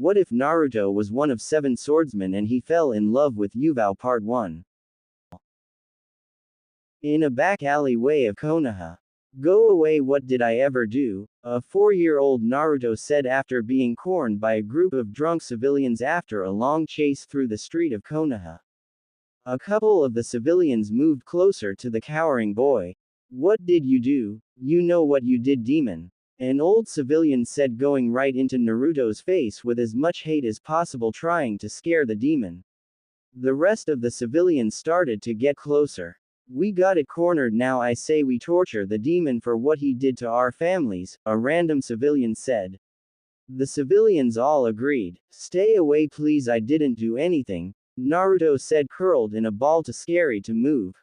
What if Naruto was one of 7 swordsmen and he fell in love with Yugao Part 1? In a back alleyway of Konoha. Go away, what did I ever do? A 4-year-old Naruto said after being cornered by a group of drunk civilians after a long chase through the street of Konoha. A couple of the civilians moved closer to the cowering boy. What did you do? You know what you did, demon. An old civilian said, going right into Naruto's face with as much hate as possible, trying to scare the demon. The rest of the civilians started to get closer. We got it cornered now. I say we torture the demon for what he did to our families, a random civilian said. The civilians all agreed. Stay away please, I didn't do anything, Naruto said, curled in a ball too scary to move.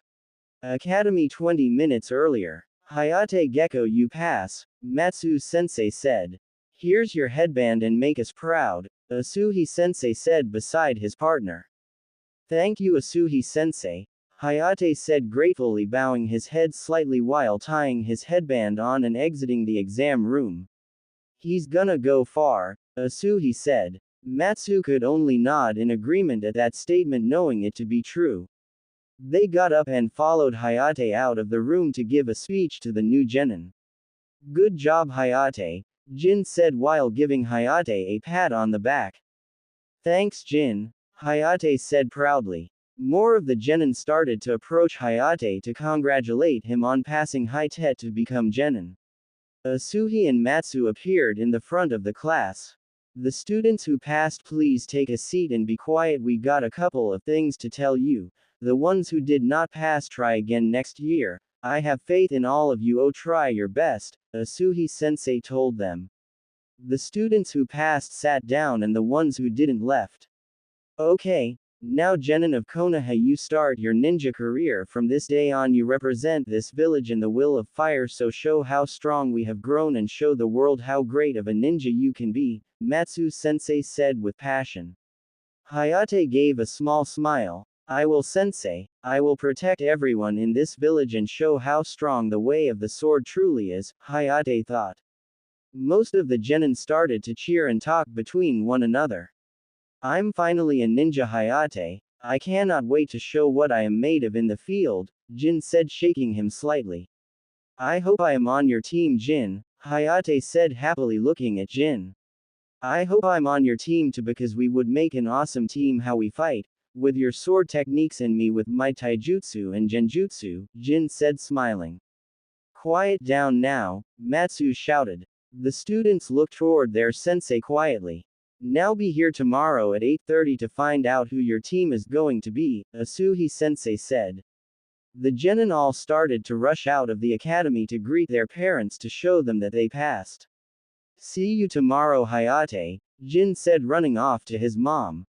Academy 20 minutes earlier. Hayate Gecko, you pass, Matsu-sensei said. Here's your headband and make us proud, Asuhi-sensei said beside his partner. Thank you, Asuhi-sensei, Hayate said gratefully, bowing his head slightly while tying his headband on and exiting the exam room. He's gonna go far, Asuhi said. Matsu could only nod in agreement at that statement, knowing it to be true. They got up and followed Hayate out of the room to give a speech to the new genin. Good job, Hayate, Jin said while giving Hayate a pat on the back. Thanks, Jin, Hayate said proudly. More of the genin started to approach Hayate to congratulate him on passing high-tet to become genin. Asuhi and Matsu appeared in the front of the class. The students who passed, please take a seat and be quiet, we got a couple of things to tell you. The ones who did not pass, try again next year. I have faith in all of you, oh try your best, Asuhi-sensei told them. The students who passed sat down and the ones who didn't left. Okay. Now genin of Konoha, you start your ninja career. From this day on you represent this village in the will of fire, so show how strong we have grown and show the world how great of a ninja you can be, Matsu-sensei said with passion. Hayate gave a small smile. I will, sensei. I will protect everyone in this village and show how strong the way of the sword truly is, Hayate thought. Most of the genin started to cheer and talk between one another. I'm finally a ninja, Hayate. I cannot wait to show what I am made of in the field, Jin said, shaking him slightly. I hope I am on your team, Jin, Hayate said happily, looking at Jin. I hope I'm on your team too, because we would make an awesome team. How we fight, with your sword techniques and me with my taijutsu and genjutsu, Jin said, smiling. Quiet down now, Matsu shouted. The students looked toward their sensei quietly. Now be here tomorrow at 8:30 to find out who your team is going to be, Asuhi-sensei said. The genin all started to rush out of the academy to greet their parents to show them that they passed. See you tomorrow, Hayate, Jin said, running off to his mom.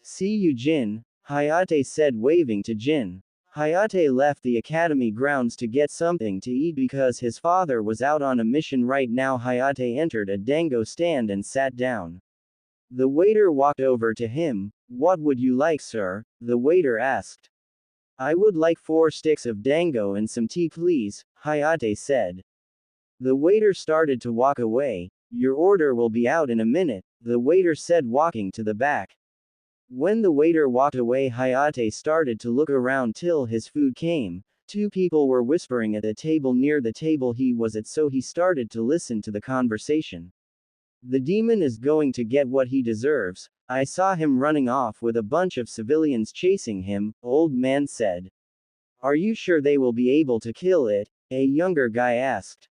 See you, Jin, Hayate said, waving to Jin. Hayate left the academy grounds to get something to eat because his father was out on a mission right now. Hayate entered a dango stand and sat down. The waiter walked over to him. What would you like, sir? The waiter asked. I would like 4 sticks of dango and some tea, please, Hayate said. The waiter started to walk away. Your order will be out in a minute, the waiter said, walking to the back. When the waiter walked away, Hayate started to look around till his food came. 2 people were whispering at the table near the table he was at, so he started to listen to the conversation. The demon is going to get what he deserves. I saw him running off with a bunch of civilians chasing him, old man said. Are you sure they will be able to kill it? A younger guy asked.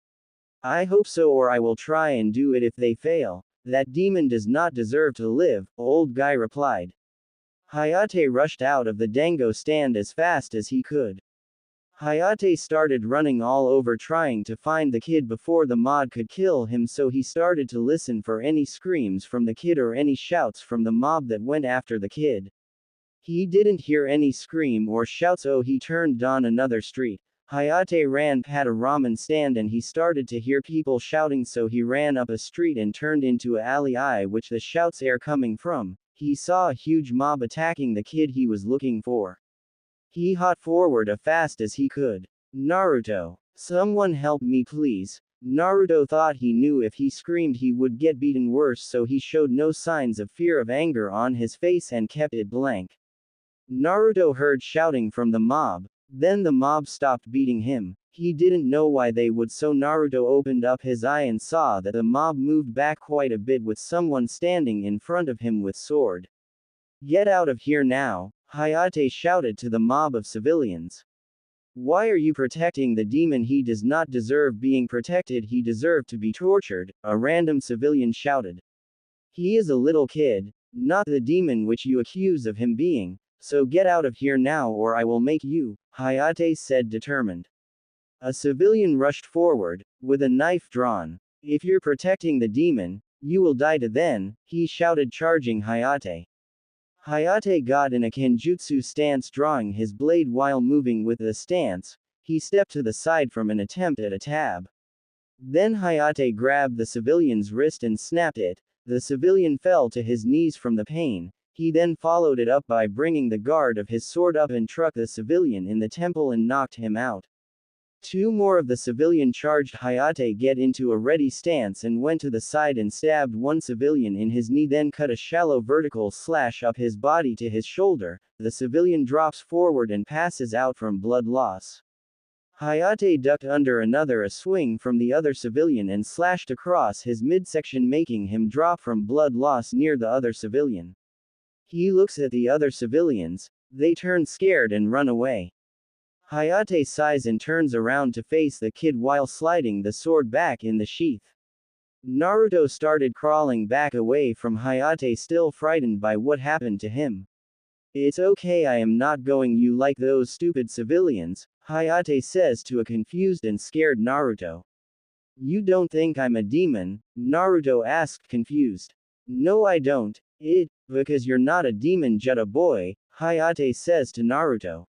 I hope so, or I will try and do it if they fail. That demon does not deserve to live, old guy replied. Hayate rushed out of the dango stand as fast as he could. Hayate started running all over trying to find the kid before the mob could kill him, so he started to listen for any screams from the kid or any shouts from the mob that went after the kid. He didn't hear any scream or shouts, so he turned down another street. Hayate ran past a ramen stand and he started to hear people shouting, so he ran up a street and turned into a alley which the shouts are coming from. He saw a huge mob attacking the kid he was looking for. He hot forward as fast as he could. Naruto. Someone help me please. Naruto thought he knew if he screamed he would get beaten worse, so he showed no signs of fear of anger on his face and kept it blank. Naruto heard shouting from the mob. Then the mob stopped beating him. He didn't know why they would, so Naruto opened up his eye and saw that the mob moved back quite a bit with someone standing in front of him with sword. "Get out of here now," Hayate shouted to the mob of civilians. "Why are you protecting the demon? He does not deserve being protected, he deserved to be tortured," a random civilian shouted. "He is a little kid, not the demon which you accuse of him being, so get out of here now or I will make you," Hayate said, determined. A civilian rushed forward, with a knife drawn. "If you're protecting the demon, you will die to then," he shouted, charging Hayate. Hayate got in a kenjutsu stance, drawing his blade while moving with the stance. He stepped to the side from an attempt at a tab. Then Hayate grabbed the civilian's wrist and snapped it. The civilian fell to his knees from the pain. He then followed it up by bringing the guard of his sword up and struck the civilian in the temple and knocked him out. Two more of the civilian charged Hayate get into a ready stance and went to the side and stabbed one civilian in his knee, then cut a shallow vertical slash up his body to his shoulder. The civilian drops forward and passes out from blood loss. Hayate ducked under a swing from the other civilian and slashed across his midsection, making him drop from blood loss near the other civilian. He looks at the other civilians. They turn scared and run away. Hayate sighs and turns around to face the kid while sliding the sword back in the sheath. Naruto started crawling back away from Hayate, still frightened by what happened to him. "It's okay, I am not going you like those stupid civilians," Hayate says to a confused and scared Naruto. "You don't think I'm a demon?" Naruto asked, confused. "No, I don't. Because you're not a demon, just a boy," Hayate says to Naruto.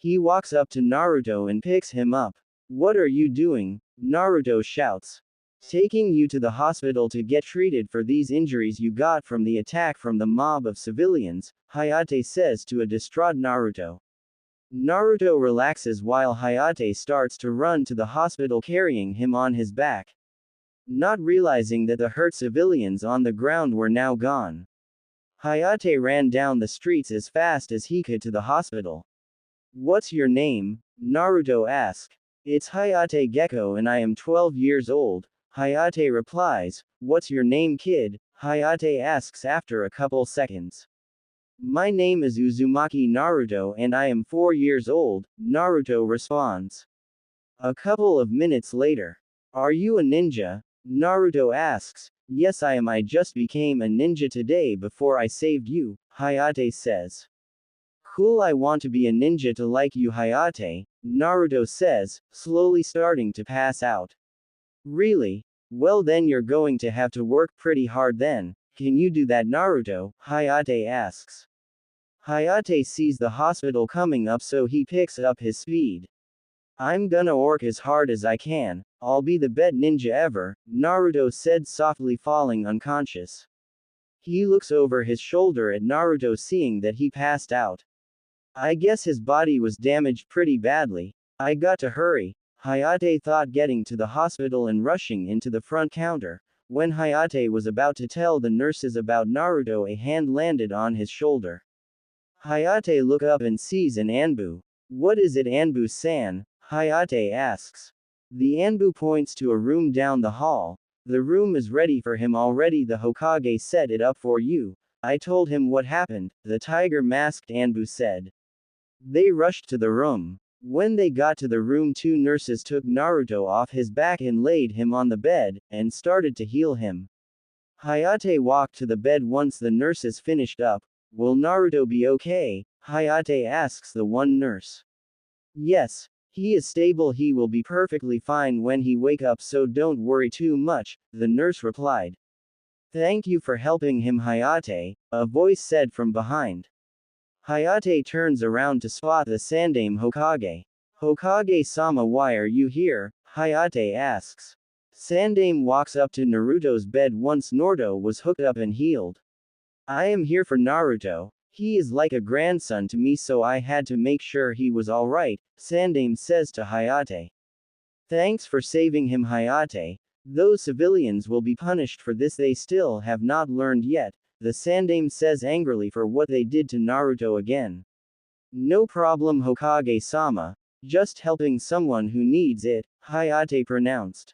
He walks up to Naruto and picks him up. "What are you doing?" Naruto shouts. "Taking you to the hospital to get treated for these injuries you got from the attack from the mob of civilians," Hayate says to a distraught Naruto. Naruto relaxes while Hayate starts to run to the hospital, carrying him on his back. Not realizing that the hurt civilians on the ground were now gone, Hayate ran down the streets as fast as he could to the hospital. "What's your name?" Naruto asks. "It's Hayate Gecko and I am 12 years old," Hayate replies. "What's your name, kid?" Hayate asks after a couple seconds. "My name is Uzumaki Naruto and I am 4 years old," Naruto responds. A couple of minutes later. "Are you a ninja?" Naruto asks. "Yes, I am. I just became a ninja today before I saved you," Hayate says. "Cool, I want to be a ninja to like you, Hayate," Naruto says, slowly starting to pass out. "Really? Well, then you're going to have to work pretty hard then. Can you do that, Naruto?" Hayate asks. Hayate sees the hospital coming up, so he picks up his speed. "I'm gonna work as hard as I can. I'll be the best ninja ever," Naruto said, softly falling unconscious. He looks over his shoulder at Naruto, seeing that he passed out. "I guess his body was damaged pretty badly. I got to hurry," Hayate thought, getting to the hospital and rushing into the front counter. When Hayate was about to tell the nurses about Naruto, a hand landed on his shoulder. Hayate looks up and sees an Anbu. "What is it, Anbu-san?" Hayate asks. The Anbu points to a room down the hall. "The room is ready for him already. The Hokage set it up for you. I told him what happened," the tiger-masked Anbu said. They rushed to the room. When they got to the room, two nurses took Naruto off his back and laid him on the bed, and started to heal him. Hayate walked to the bed once the nurses finished up. "Will Naruto be okay?" Hayate asks the one nurse. "Yes. He is stable. He will be perfectly fine when he wake up, so don't worry too much," the nurse replied. "Thank you for helping him, Hayate," a voice said from behind. Hayate turns around to spot the Sandaime Hokage. "Hokage-sama, why are you here?" Hayate asks. Sandaime walks up to Naruto's bed once Naruto was hooked up and healed. "I am here for Naruto. He is like a grandson to me, so I had to make sure he was alright," Sandaime says to Hayate. Thanks for saving him, Hayate. Those civilians will be punished for this, they still have not learned yet, the Sandaime says angrily for what they did to Naruto again. No problem, Hokage-sama. Just helping someone who needs it, Hayate pronounced.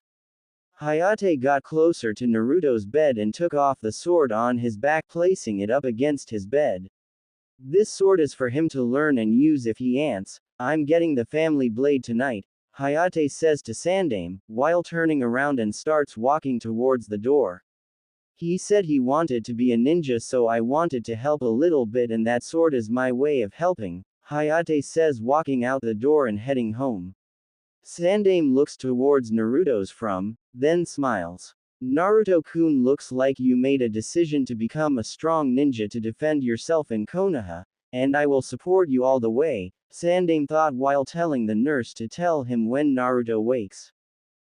Hayate got closer to Naruto's bed and took off the sword on his back, placing it up against his bed. This sword is for him to learn and use if he ants. I'm getting the family blade tonight, Hayate says to Sandaime, while turning around and starts walking towards the door. He said he wanted to be a ninja, so I wanted to help a little bit, and that sword is my way of helping, Hayate says, walking out the door and heading home. Sandaime looks towards Naruto's from, then smiles. Naruto-kun, looks like you made a decision to become a strong ninja to defend yourself in Konoha, and I will support you all the way, Sandaime thought while telling the nurse to tell him when Naruto wakes.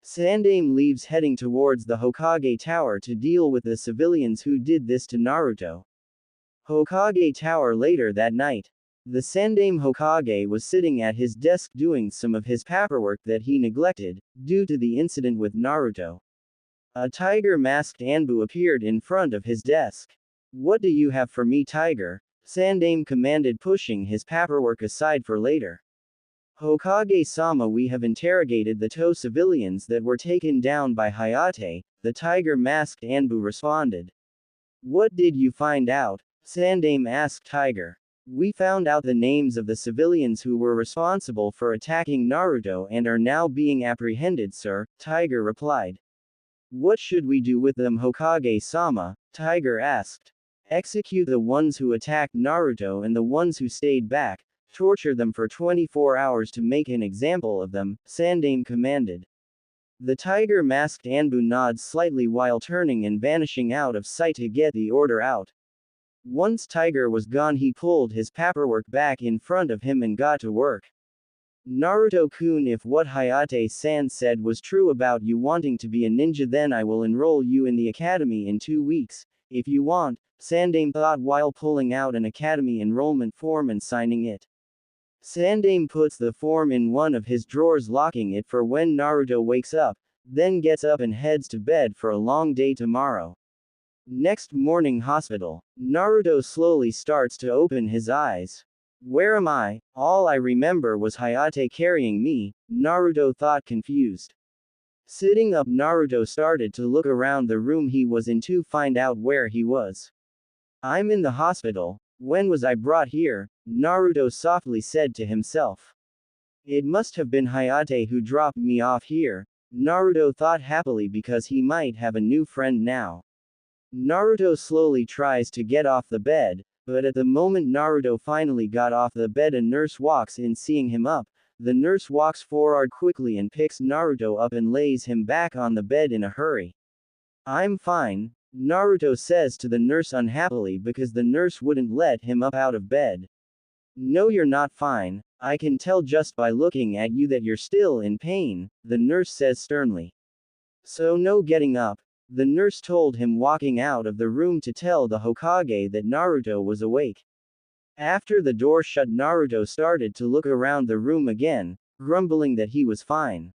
Sandaime leaves, heading towards the Hokage Tower to deal with the civilians who did this to Naruto. Hokage Tower. Later that night, the Sandaime Hokage was sitting at his desk doing some of his paperwork that he neglected, due to the incident with Naruto. A tiger-masked Anbu appeared in front of his desk. What do you have for me, Tiger? Sandaime commanded, pushing his paperwork aside for later. Hokage-sama, we have interrogated the two civilians that were taken down by Hayate, the tiger-masked Anbu responded. What did you find out? Sandaime asked Tiger. We found out the names of the civilians who were responsible for attacking Naruto and are now being apprehended, sir, Tiger replied. What should we do with them, Hokage-sama? Tiger asked. Execute the ones who attacked Naruto and the ones who stayed back. Torture them for 24 hours to make an example of them, Sandaime commanded. The tiger-masked Anbu nods slightly while turning and vanishing out of sight to get the order out. Once Tiger was gone, he pulled his paperwork back in front of him and got to work. Naruto-kun, if what Hayate-san said was true about you wanting to be a ninja, then I will enroll you in the academy in 2 weeks, if you want, Sandaime thought while pulling out an academy enrollment form and signing it. Sandaime puts the form in one of his drawers, locking it for when Naruto wakes up, then gets up and heads to bed for a long day tomorrow. Next morning, hospital. Naruto slowly starts to open his eyes. Where am I? All I remember was Hayate carrying me, Naruto thought, confused. Sitting up, Naruto started to look around the room he was in to find out where he was. I'm in the hospital. When was I brought here? Naruto softly said to himself. It must have been Hayate who dropped me off here, Naruto thought happily, because he might have a new friend now. Naruto slowly tries to get off the bed, but at the moment Naruto finally got off the bed, a nurse walks in. Seeing him up, the nurse walks forward quickly and picks Naruto up and lays him back on the bed in a hurry. I'm fine, Naruto says to the nurse unhappily because the nurse wouldn't let him up out of bed. No, you're not fine. I can tell just by looking at you that you're still in pain, the nurse says sternly. So no getting up, the nurse told him, walking out of the room to tell the Hokage that Naruto was awake. After the door shut, Naruto started to look around the room again, grumbling that he was fine.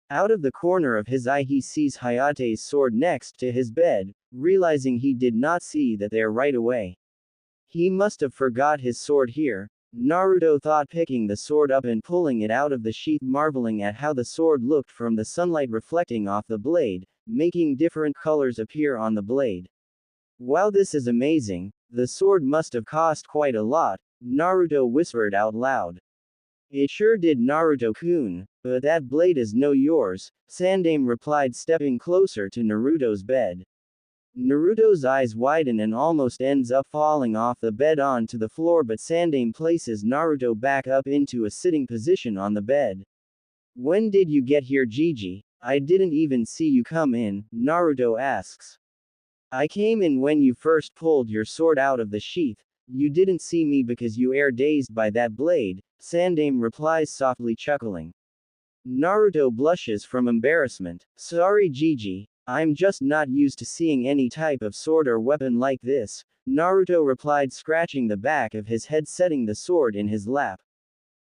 Out of the corner of his eye he sees Hayate's sword next to his bed, realizing he did not see that there right away. He must have forgot his sword here, Naruto thought, picking the sword up and pulling it out of the sheath, marveling at how the sword looked from the sunlight reflecting off the blade, making different colors appear on the blade. Wow, this is amazing. The sword must have cost quite a lot, Naruto whispered out loud. It sure did, Naruto-kun, but that blade is no yours, Sandaime replied, stepping closer to Naruto's bed. Naruto's eyes widen and almost ends up falling off the bed onto the floor, but Sandaime places Naruto back up into a sitting position on the bed. When did you get here, Gigi? I didn't even see you come in, Naruto asks. I came in when you first pulled your sword out of the sheath. You didn't see me because you are dazed by that blade, Sandaime replies, softly chuckling. Naruto blushes from embarrassment. Sorry, Gigi. I'm just not used to seeing any type of sword or weapon like this, Naruto replied, scratching the back of his head, setting the sword in his lap.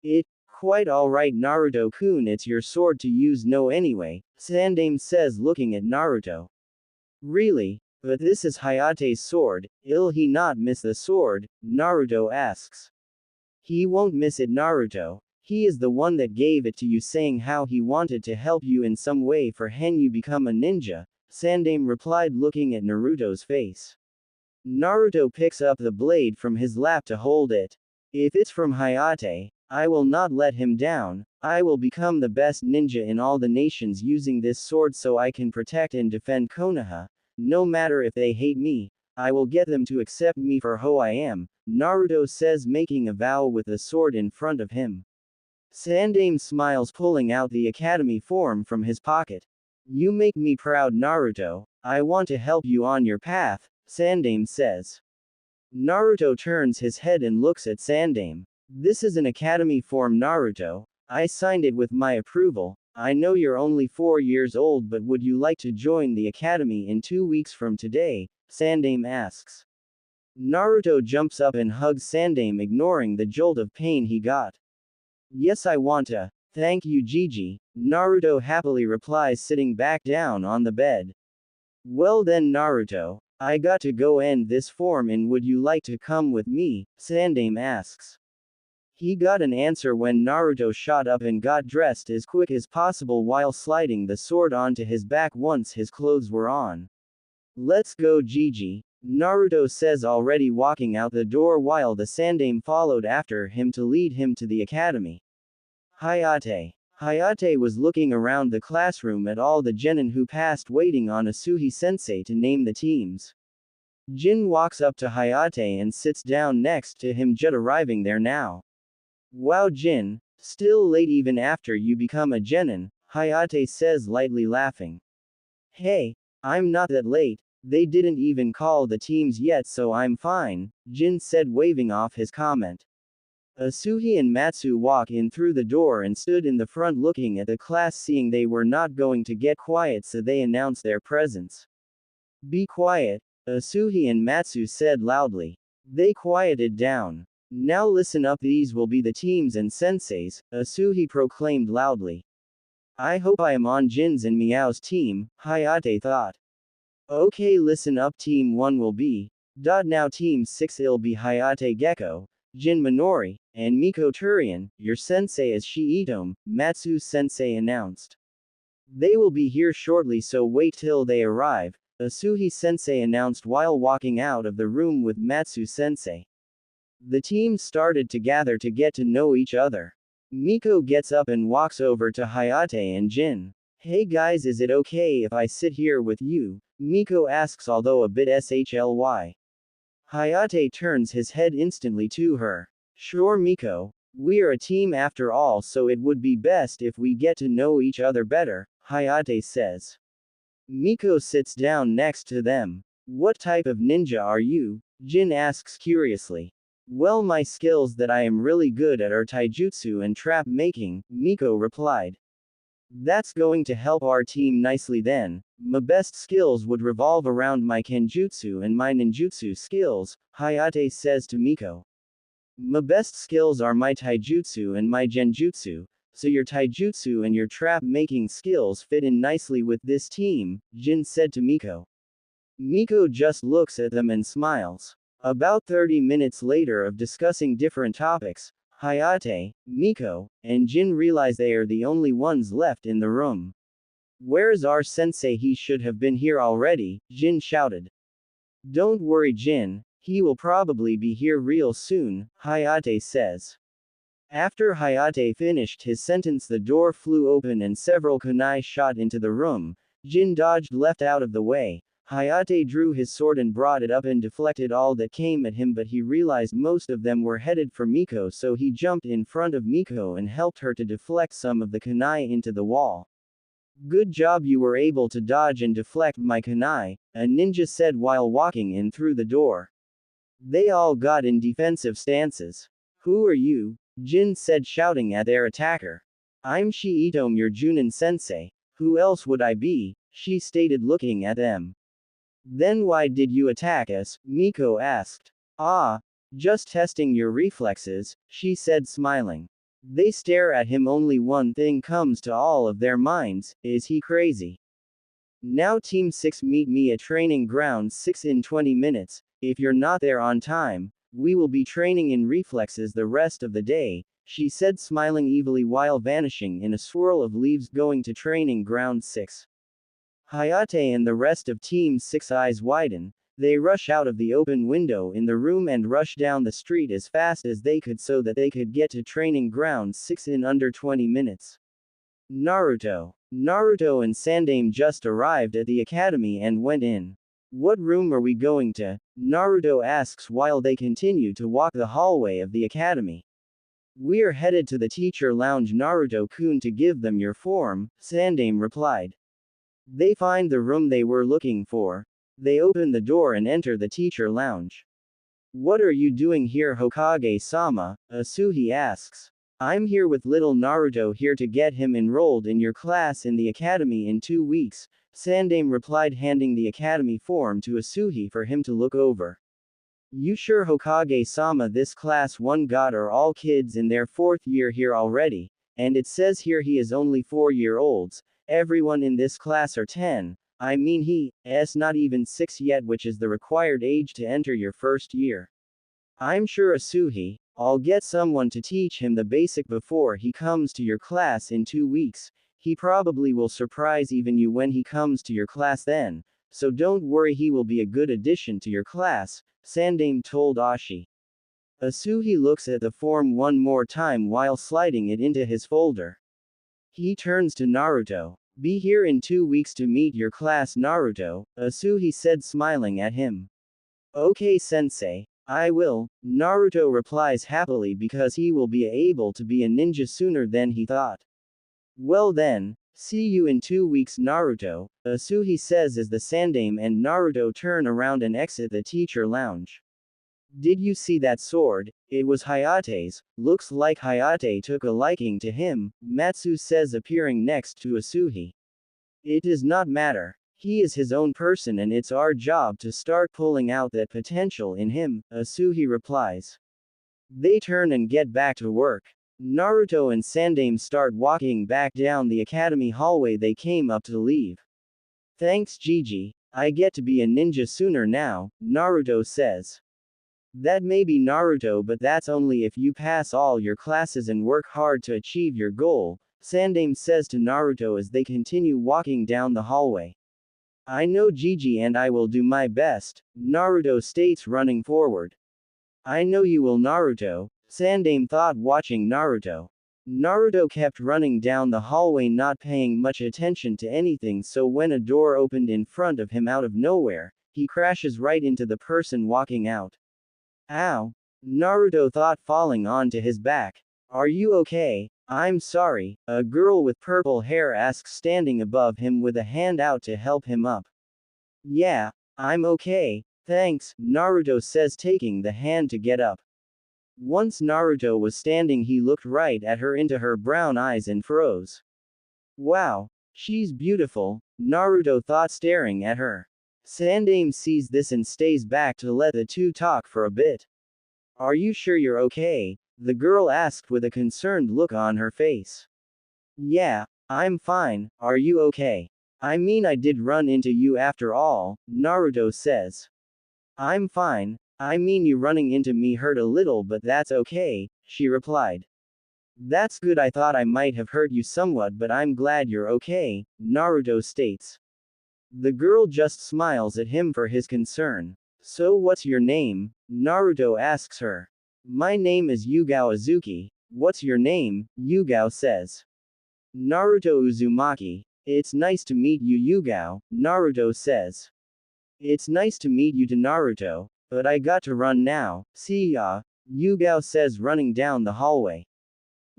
It Quite alright Naruto-kun, it's your sword to use no anyway, Sandaime says looking at Naruto. Really? But this is Hayate's sword, will he not miss the sword? Naruto asks. He won't miss it Naruto. He is the one that gave it to you saying how he wanted to help you in some way for when you become a ninja, Sandaime replied looking at Naruto's face. Naruto picks up the blade from his lap to hold it. If it's from Hayate, I will not let him down. I will become the best ninja in all the nations using this sword so I can protect and defend Konoha. No matter if they hate me, I will get them to accept me for who I am, Naruto says making a vow with the sword in front of him. Sandaime smiles pulling out the academy form from his pocket. You make me proud Naruto, I want to help you on your path, Sandaime says. Naruto turns his head and looks at Sandaime. This is an academy form Naruto, I signed it with my approval. I know you're only 4 years old but would you like to join the academy in 2 weeks from today? Sandaime asks. Naruto jumps up and hugs Sandaime ignoring the jolt of pain he got. Yes I want to. Thank you Gigi, Naruto happily replies sitting back down on the bed. Well then Naruto, I got to go end this form and would you like to come with me? Sandaime asks. He got an answer when Naruto shot up and got dressed as quick as possible while sliding the sword onto his back once his clothes were on. Let's go Gigi, Naruto says already walking out the door while the Sandaime followed after him to lead him to the academy. Hayate. Hayate was looking around the classroom at all the genin who passed waiting on Asuhi-sensei to name the teams. Jin walks up to Hayate and sits down next to him just arriving there now. Wow Jin, still late even after you become a genin, Hayate says lightly laughing. Hey, I'm not that late, they didn't even call the teams yet so I'm fine, Jin said waving off his comment. Asuhi and Matsu walk in through the door and stood in the front looking at the class seeing they were not going to get quiet so they announced their presence. Be quiet, Asuhi and Matsu said loudly. They quieted down. Now listen up, these will be the teams and senseis, Asuhi proclaimed loudly. I hope I am on Jin's and Miao's team, Hayate thought. Okay listen up, team 1 will be. Now team 6 will be Hayate Gecko, Jin Minori, and Miko Turian, your sensei is Shiitome, Matsu's sensei announced. They will be here shortly so wait till they arrive, Asuhi sensei announced while walking out of the room with Matsu sensei. The teams started to gather to get to know each other. Miko gets up and walks over to Hayate and Jin. Hey guys, is it okay if I sit here with you? Miko asks although a bit shly. Hayate turns his head instantly to her. Sure Miko, we're a team after all so it would be best if we get to know each other better, Hayate says. Miko sits down next to them. What type of ninja are you? Jin asks curiously. Well my skills that I am really good at are taijutsu and trap making, Miko replied. That's going to help our team nicely then. My best skills would revolve around my kenjutsu and my ninjutsu skills, Hayate says to Miko. My best skills are my taijutsu and my genjutsu, so your taijutsu and your trap making skills fit in nicely with this team, Jin said to Miko. Miko just looks at them and smiles. About 30 minutes later of discussing different topics, Hayate, Miko, and Jin realize they are the only ones left in the room. Where's our sensei? He should have been here already, Jin shouted. Don't worry Jin, he will probably be here real soon, Hayate says. After Hayate finished his sentence the door flew open and several kunai shot into the room. Jin dodged left out of the way. Hayate drew his sword and brought it up and deflected all that came at him but he realized most of them were headed for Miko so he jumped in front of Miko and helped her to deflect some of the kunai into the wall. Good job you were able to dodge and deflect my kunai, a ninja said while walking in through the door. They all got in defensive stances. Who are you? Jin said shouting at their attacker. I'm Shiitome your Junin sensei. Who else would I be? She stated looking at them. Then why did you attack us? Miko asked. Ah, just testing your reflexes, she said smiling. They stare at him. Only one thing comes to all of their minds: is he crazy? Now Team 6, meet me at training ground 6 in 20 minutes. If you're not there on time, we will be training in reflexes the rest of the day, she said, smiling evilly while vanishing in a swirl of leaves going to training ground 6. Hayate and the rest of Team 6 eyes widen. They rush out of the open window in the room and rush down the street as fast as they could so that they could get to training ground 6 in under 20 minutes. Naruto and Sandame just arrived at the academy and went in. What room are we going to? Naruto asks while they continue to walk the hallway of the academy. We're headed to the teacher lounge, Naruto-kun, to give them your form, Sandame replied. They find the room they were looking for. They open the door and enter the teacher lounge. What are you doing here, Hokage-sama? Asuhi asks. I'm here with little Naruto, here to get him enrolled in your class in the academy in 2 weeks, Sandame replied, handing the academy form to Asuhi for him to look over. You sure, Hokage-sama? This class 1 god are all kids in their 4th year here already, and it says here he is only 4-year-olds, everyone in this class are 10, I mean he's not even 6 yet, which is the required age to enter your 1st year. I'm sure, Asuhi, I'll get someone to teach him the basic before he comes to your class in 2 weeks. He probably will surprise even you when he comes to your class then, so don't worry, he will be a good addition to your class, Sandame told Ashi. Asuhi looks at the form one more time while sliding it into his folder. He turns to Naruto. Be here in 2 weeks to meet your class, Naruto, Asuhi said, smiling at him. Okay, sensei. I will, Naruto replies happily because he will be able to be a ninja sooner than he thought. Well then, see you in 2 weeks, Naruto, Asuhi says as the Sandame and Naruto turn around and exit the teacher lounge. Did you see that sword? It was Hayate's. Looks like Hayate took a liking to him, Matsu says, appearing next to Asuhi. It does not matter. He is his own person and it's our job to start pulling out that potential in him, Asuhi replies. They turn and get back to work. Naruto and Sandame start walking back down the academy hallway they came up to leave. Thanks, Gigi. I get to be a ninja sooner now, Naruto says. That may be, Naruto, but that's only if you pass all your classes and work hard to achieve your goal, Sandame says to Naruto as they continue walking down the hallway. I know, Gigi, and I will do my best, Naruto states, running forward. I know you will, Naruto, Sandame thought, watching Naruto. Naruto kept running down the hallway, not paying much attention to anything, so when a door opened in front of him out of nowhere, he crashes right into the person walking out. Ow! Naruto thought, falling onto his back. Are you okay? I'm sorry, a girl with purple hair asks, standing above him with a hand out to help him up. Yeah, I'm okay, thanks, Naruto says, taking the hand to get up. Once Naruto was standing, he looked right at her, into her brown eyes, and froze. Wow, she's beautiful, Naruto thought, staring at her. Sandame sees this and stays back to let the two talk for a bit. Are you sure you're okay? The girl asked with a concerned look on her face. Yeah, I'm fine, are you okay? I mean, I did run into you after all, Naruto says. I'm fine, I mean, you running into me hurt a little, but that's okay, she replied. That's good, I thought I might have hurt you somewhat, but I'm glad you're okay, Naruto states. The girl just smiles at him for his concern. So what's your name? Naruto asks her. My name is Yugao Azuki. What's your name? Yugao says. Naruto Uzumaki. It's nice to meet you, Yugao, Naruto says. It's nice to meet you to Naruto, but I got to run now, see ya, Yugao says, running down the hallway.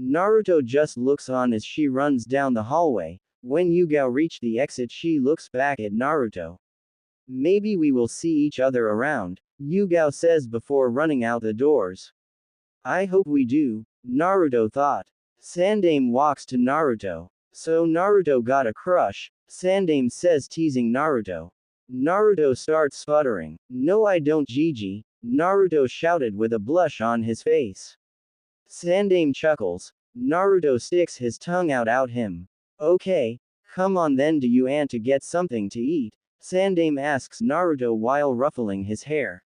Naruto just looks on as she runs down the hallway. When Yugao reached the exit, she looks back at Naruto. Maybe we will see each other around, Yugao says before running out the doors. I hope we do, Naruto thought. Sandame walks to Naruto. So Naruto got a crush, Sandame says, teasing Naruto. Naruto starts sputtering. No, I don't, Gigi, Naruto shouted with a blush on his face. Sandame chuckles. Naruto sticks his tongue out him. Okay, come on then, do you want to get something to eat? Sandame asks Naruto while ruffling his hair.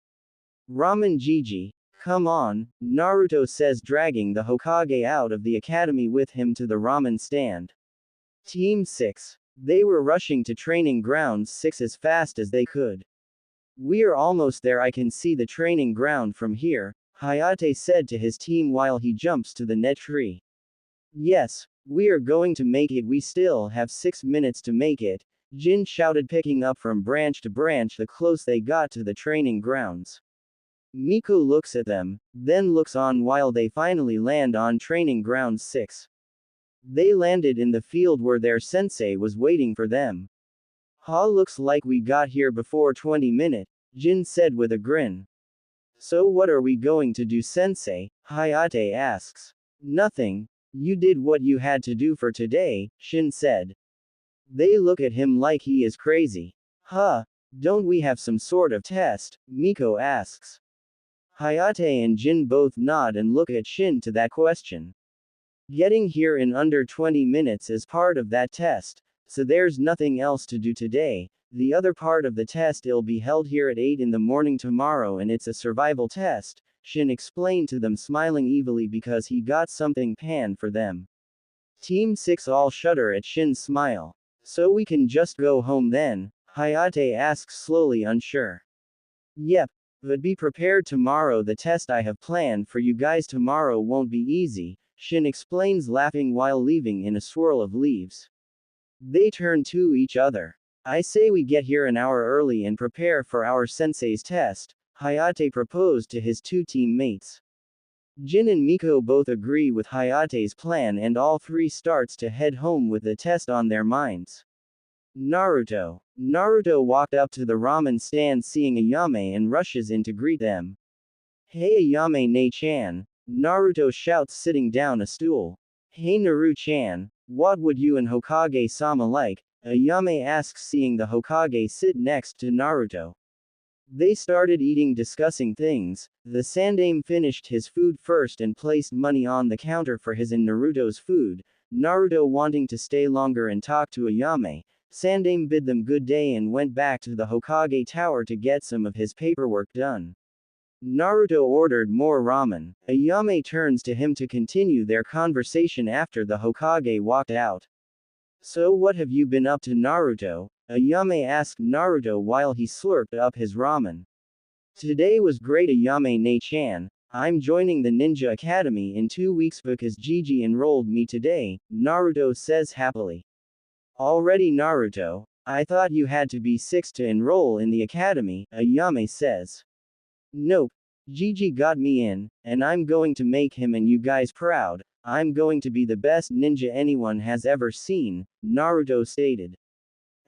Ramen Gigi. Come on, Naruto says, dragging the Hokage out of the academy with him to the ramen stand. Team 6. They were rushing to training grounds 6 as fast as they could. We're almost there, I can see the training ground from here, Hayate said to his team while he jumps to the net tree. Yes, we are going to make it, we still have 6 minutes to make it, Jin shouted, picking up from branch to branch the close they got to the training grounds. Miko looks at them, then looks on while they finally land on training ground 6. They landed in the field where their sensei was waiting for them. Looks like we got here before 20 minutes, Jin said with a grin. So what are we going to do, sensei? Hayate asks. Nothing. You did what you had to do for today, Shin said. They look at him like he is crazy. Don't we have some sort of test? Miko asks. Hayate and Jin both nod and look at Shin to that question. Getting here in under 20 minutes is part of that test, so there's nothing else to do today. The other part of the test will be held here at 8 in the morning tomorrow, and it's a survival test, Shin explained to them, smiling evilly because he got something planned for them. Team 6 all shudder at Shin's smile. So we can just go home then? Hayate asks, slowly, unsure. Yep. But be prepared tomorrow, the test I have planned for you guys tomorrow won't be easy, Shin explains, laughing while leaving in a swirl of leaves. They turn to each other. I say we get here an hour early and prepare for our sensei's test, Hayate proposed to his 2 teammates. Jin and Miko both agree with Hayate's plan, and all 3 starts to head home with the test on their minds. Naruto. Naruto walked up to the ramen stand seeing Ayame and rushes in to greet them. Hey Ayame Ne-chan, Naruto shouts, sitting down a stool. Hey Naru-chan, what would you and Hokage-sama like? Ayame asks, seeing the Hokage sit next to Naruto. They started eating, discussing things. The Sandame finished his food first and placed money on the counter for his and Naruto's food. Naruto, wanting to stay longer and talk to Ayame, Sandame bid them good day and went back to the Hokage tower to get some of his paperwork done. Naruto ordered more ramen. Ayame turns to him to continue their conversation after the Hokage walked out. So what have you been up to, Naruto? Ayame asked Naruto while he slurped up his ramen. Today was great, Ayame Ne-chan. I'm joining the Ninja Academy in 2 weeks because Gigi enrolled me today, Naruto says happily. Already, Naruto? I thought you had to be 6 to enroll in the academy, Ayame says. Nope. Gigi got me in, and I'm going to make him and you guys proud. I'm going to be the best ninja anyone has ever seen, Naruto stated.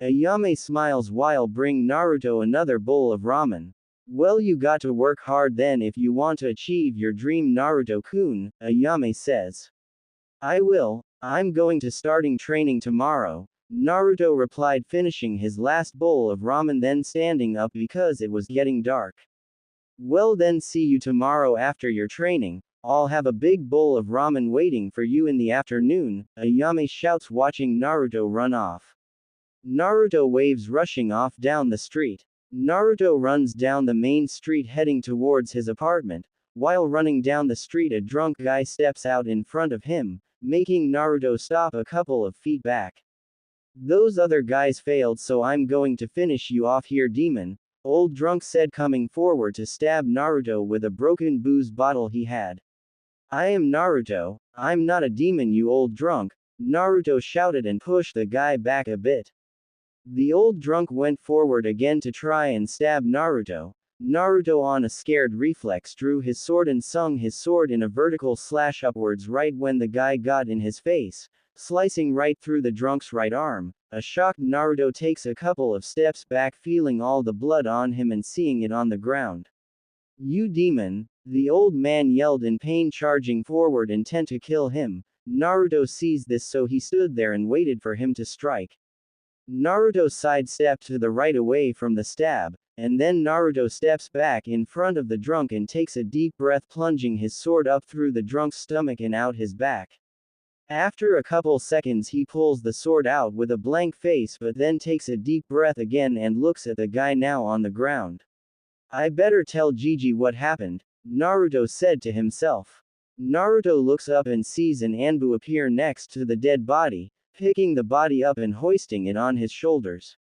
Ayame smiles while bring Naruto another bowl of ramen. Well, you got to work hard then if you want to achieve your dream, Naruto-kun, Ayame says. I will. I'm going to starting training tomorrow, Naruto replied, finishing his last bowl of ramen then standing up because it was getting dark. Well then, see you tomorrow after your training. I'll have a big bowl of ramen waiting for you in the afternoon, Ayame shouts, watching Naruto run off. Naruto waves, rushing off down the street. Naruto runs down the main street heading towards his apartment. While running down the street, a drunk guy steps out in front of him, making Naruto stop a couple of feet back. Those other guys failed, so I'm going to finish you off here, demon, old drunk said, coming forward to stab Naruto with a broken booze bottle he had. I am Naruto, I'm not a demon, you old drunk, Naruto shouted and pushed the guy back a bit. The old drunk went forward again to try and stab Naruto. Naruto, on a scared reflex, drew his sword and swung his sword in a vertical slash upwards right when the guy got in his face, slicing right through the drunk's right arm. A shocked Naruto takes a couple of steps back, feeling all the blood on him and seeing it on the ground. You demon! The old man yelled in pain, charging forward intent to kill him. Naruto sees this, so he stood there and waited for him to strike. Naruto sidestepped to the right away from the stab, and then Naruto steps back in front of the drunk and takes a deep breath, plunging his sword up through the drunk's stomach and out his back. After a couple seconds he pulls the sword out with a blank face but then takes a deep breath again and looks at the guy now on the ground. I better tell Gigi what happened, Naruto said to himself. Naruto looks up and sees an Anbu appear next to the dead body, picking the body up and hoisting it on his shoulders.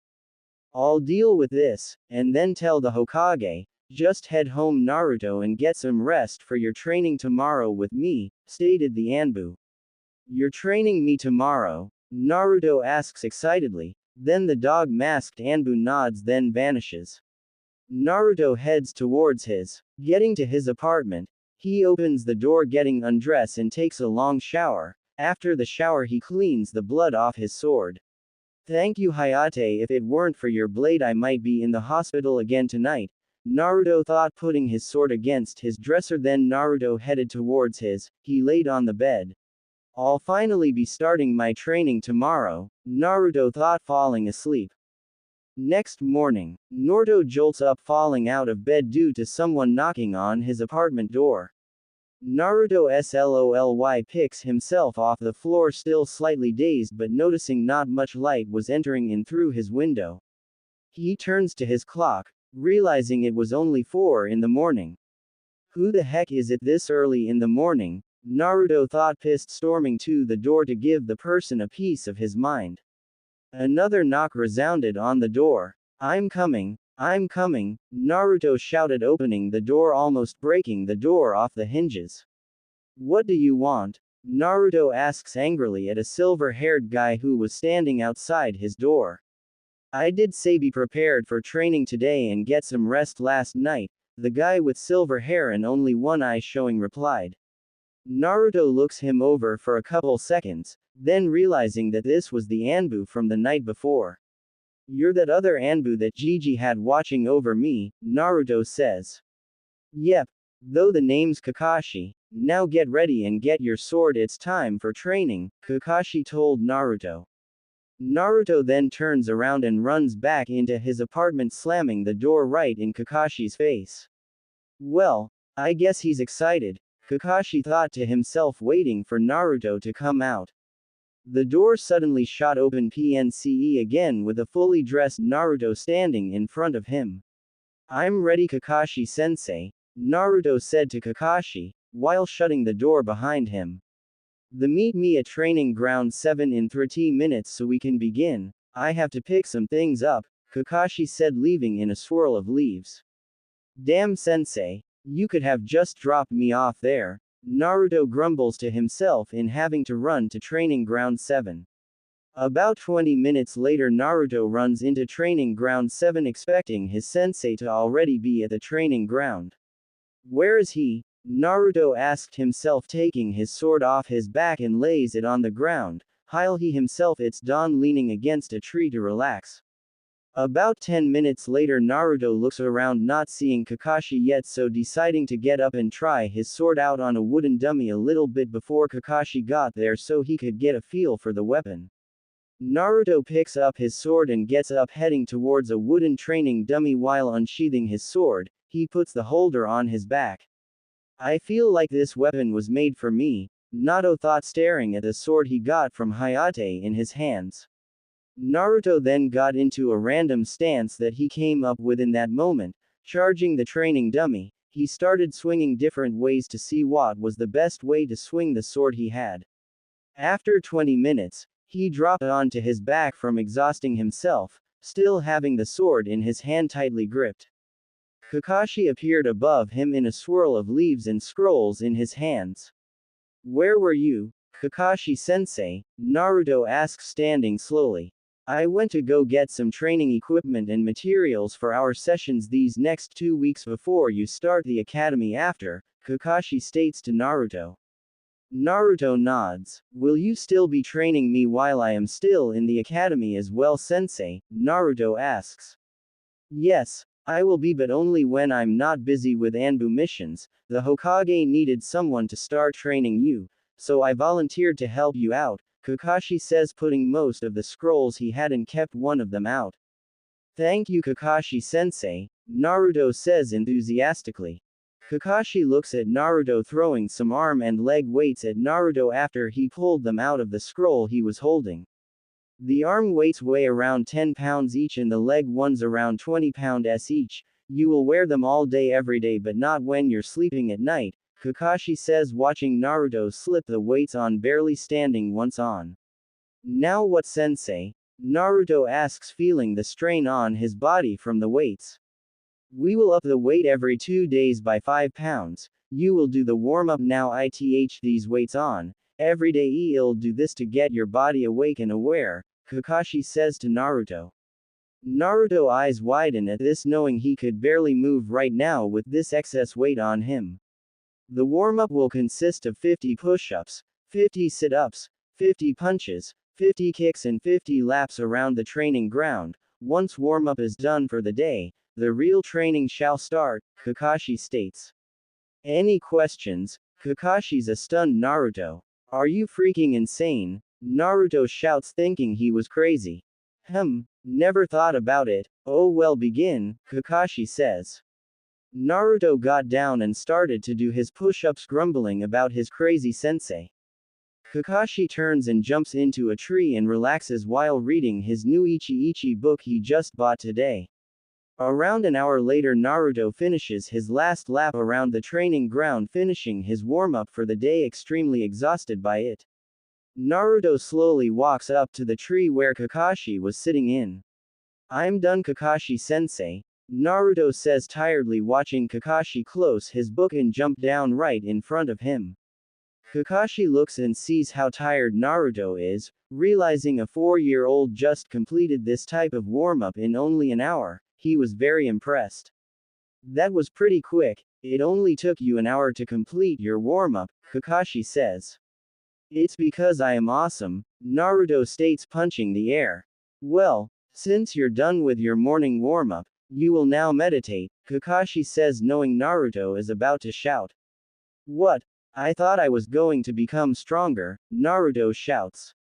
I'll deal with this, and then tell the Hokage, just head home Naruto and get some rest for your training tomorrow with me, stated the Anbu. You're training me tomorrow? Naruto asks excitedly, then the dog-masked Anbu nods then vanishes. Naruto heads towards getting to his apartment. He opens the door getting undressed and takes a long shower. After the shower he cleans the blood off his sword. Thank you Hayate, if it weren't for your blade I might be in the hospital again tonight, Naruto thought, putting his sword against his dresser. Then Naruto headed towards he laid on the bed. I'll finally be starting my training tomorrow, Naruto thought, falling asleep. Next morning, Naruto jolts up falling out of bed due to someone knocking on his apartment door. Naruto sloly picks himself off the floor, still slightly dazed but noticing not much light was entering in through his window. He turns to his clock, realizing it was only 4 in the morning. Who the heck is it this early in the morning? Naruto thought, pissed, storming to the door to give the person a piece of his mind. Another knock resounded on the door. I'm coming, Naruto shouted, opening the door, almost breaking the door off the hinges. What do you want? Naruto asks angrily at a silver-haired guy who was standing outside his door. I did say be prepared for training today and get some rest last night, the guy with silver hair and only one eye showing replied. Naruto looks him over for a couple seconds, then realizing that this was the Anbu from the night before. You're that other Anbu that Gigi had watching over me, Naruto says. Yep. Though the name's Kakashi. Now get ready and get your sword, it's time for training, Kakashi told Naruto. Naruto then turns around and runs back into his apartment, slamming the door right in Kakashi's face. Well, I guess he's excited, Kakashi thought to himself, waiting for Naruto to come out. The door suddenly shot open PNCE again with a fully dressed Naruto standing in front of him. I'm ready Kakashi-sensei, Naruto said to Kakashi, while shutting the door behind him. Meet me at training ground 7 in 30 minutes so we can begin. I have to pick some things up, Kakashi said, leaving in a swirl of leaves. Damn sensei, you could have just dropped me off there, Naruto grumbles to himself in having to run to training ground 7. About 20 minutes later Naruto runs into training ground 7 expecting his sensei to already be at the training ground. Where is he? Naruto asked himself, taking his sword off his back and lays it on the ground, while he himself it's Don leaning against a tree to relax. About 10 minutes later Naruto looks around, not seeing Kakashi yet, so deciding to get up and try his sword out on a wooden dummy a little bit before Kakashi got there so he could get a feel for the weapon. Naruto picks up his sword and gets up, heading towards a wooden training dummy. While unsheathing his sword, he puts the holder on his back. I feel like this weapon was made for me, Naruto thought, staring at the sword he got from Hayate in his hands. Naruto then got into a random stance that he came up with in that moment, charging the training dummy. He started swinging different ways to see what was the best way to swing the sword he had. After 20 minutes, he dropped onto his back from exhausting himself, still having the sword in his hand tightly gripped. Kakashi appeared above him in a swirl of leaves and scrolls in his hands. Where were you, Kakashi-sensei? Naruto asked, standing slowly. I went to go get some training equipment and materials for our sessions these next 2 weeks before you start the academy after, Kakashi states to Naruto. Naruto nods. Will you still be training me while I am still in the academy as well, sensei? Naruto asks. Yes, I will be, but only when I'm not busy with Anbu missions. The Hokage needed someone to start training you, so I volunteered to help you out, Kakashi says, putting most of the scrolls he had and kept one of them out. Thank you Kakashi-sensei, Naruto says enthusiastically. Kakashi looks at Naruto throwing some arm and leg weights at Naruto after he pulled them out of the scroll he was holding. The arm weights weigh around 10 pounds each and the leg ones around 20 pounds each. You will wear them all day every day but not when you're sleeping at night, Kakashi says watching Naruto slip the weights on barely standing once on. Now what sensei? Naruto asks feeling the strain on his body from the weights. We will up the weight every 2 days by 5 pounds. You will do the warm-up now ith these weights on. Every day you'll do this to get your body awake and aware, Kakashi says to Naruto. Naruto eyes widen at this knowing he could barely move right now with this excess weight on him. The warm-up will consist of 50 push-ups, 50 sit-ups, 50 punches, 50 kicks and 50 laps around the training ground. Once warm-up is done for the day, the real training shall start, Kakashi states. Any questions? Kakashi's a stunned Naruto. Are you freaking insane? Naruto shouts thinking he was crazy. Never thought about it. Oh well begin, Kakashi says. Naruto got down and started to do his push-ups grumbling about his crazy sensei. Kakashi turns and jumps into a tree and relaxes while reading his new Ichi book he just bought today. Around an hour later Naruto finishes his last lap around the training ground finishing his warm-up for the day extremely exhausted by it. Naruto slowly walks up to the tree where Kakashi was sitting in. I'm done Kakashi-sensei, Naruto says tiredly watching Kakashi close his book and jump down right in front of him. Kakashi looks and sees how tired Naruto is, realizing a 4-year-old just completed this type of warm-up in only an hour. He was very impressed. That was pretty quick, it only took you an hour to complete your warm-up, Kakashi says. It's because I am awesome, Naruto states punching the air. Well, since you're done with your morning warm-up, you will now meditate, Kakashi says knowing Naruto is about to shout. What? I thought I was going to become stronger, Naruto shouts.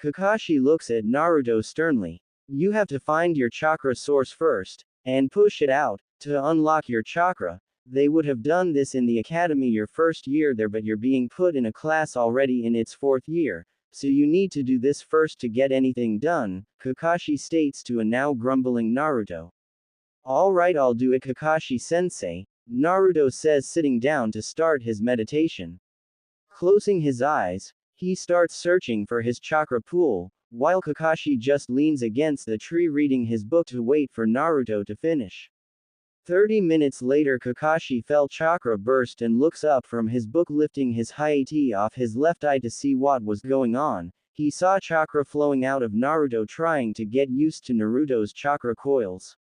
Kakashi looks at Naruto sternly. You have to find your chakra source first, and push it out, to unlock your chakra. They would have done this in the academy your first year there but you're being put in a class already in its 4th year, so you need to do this first to get anything done, Kakashi states to a now grumbling Naruto. Alright I'll do it Kakashi-sensei, Naruto says sitting down to start his meditation. Closing his eyes, he starts searching for his chakra pool, while Kakashi just leans against the tree reading his book to wait for Naruto to finish. 30 minutes later Kakashi felt chakra burst and looks up from his book lifting his hayate off his left eye to see what was going on. He saw chakra flowing out of Naruto trying to get used to Naruto's chakra coils.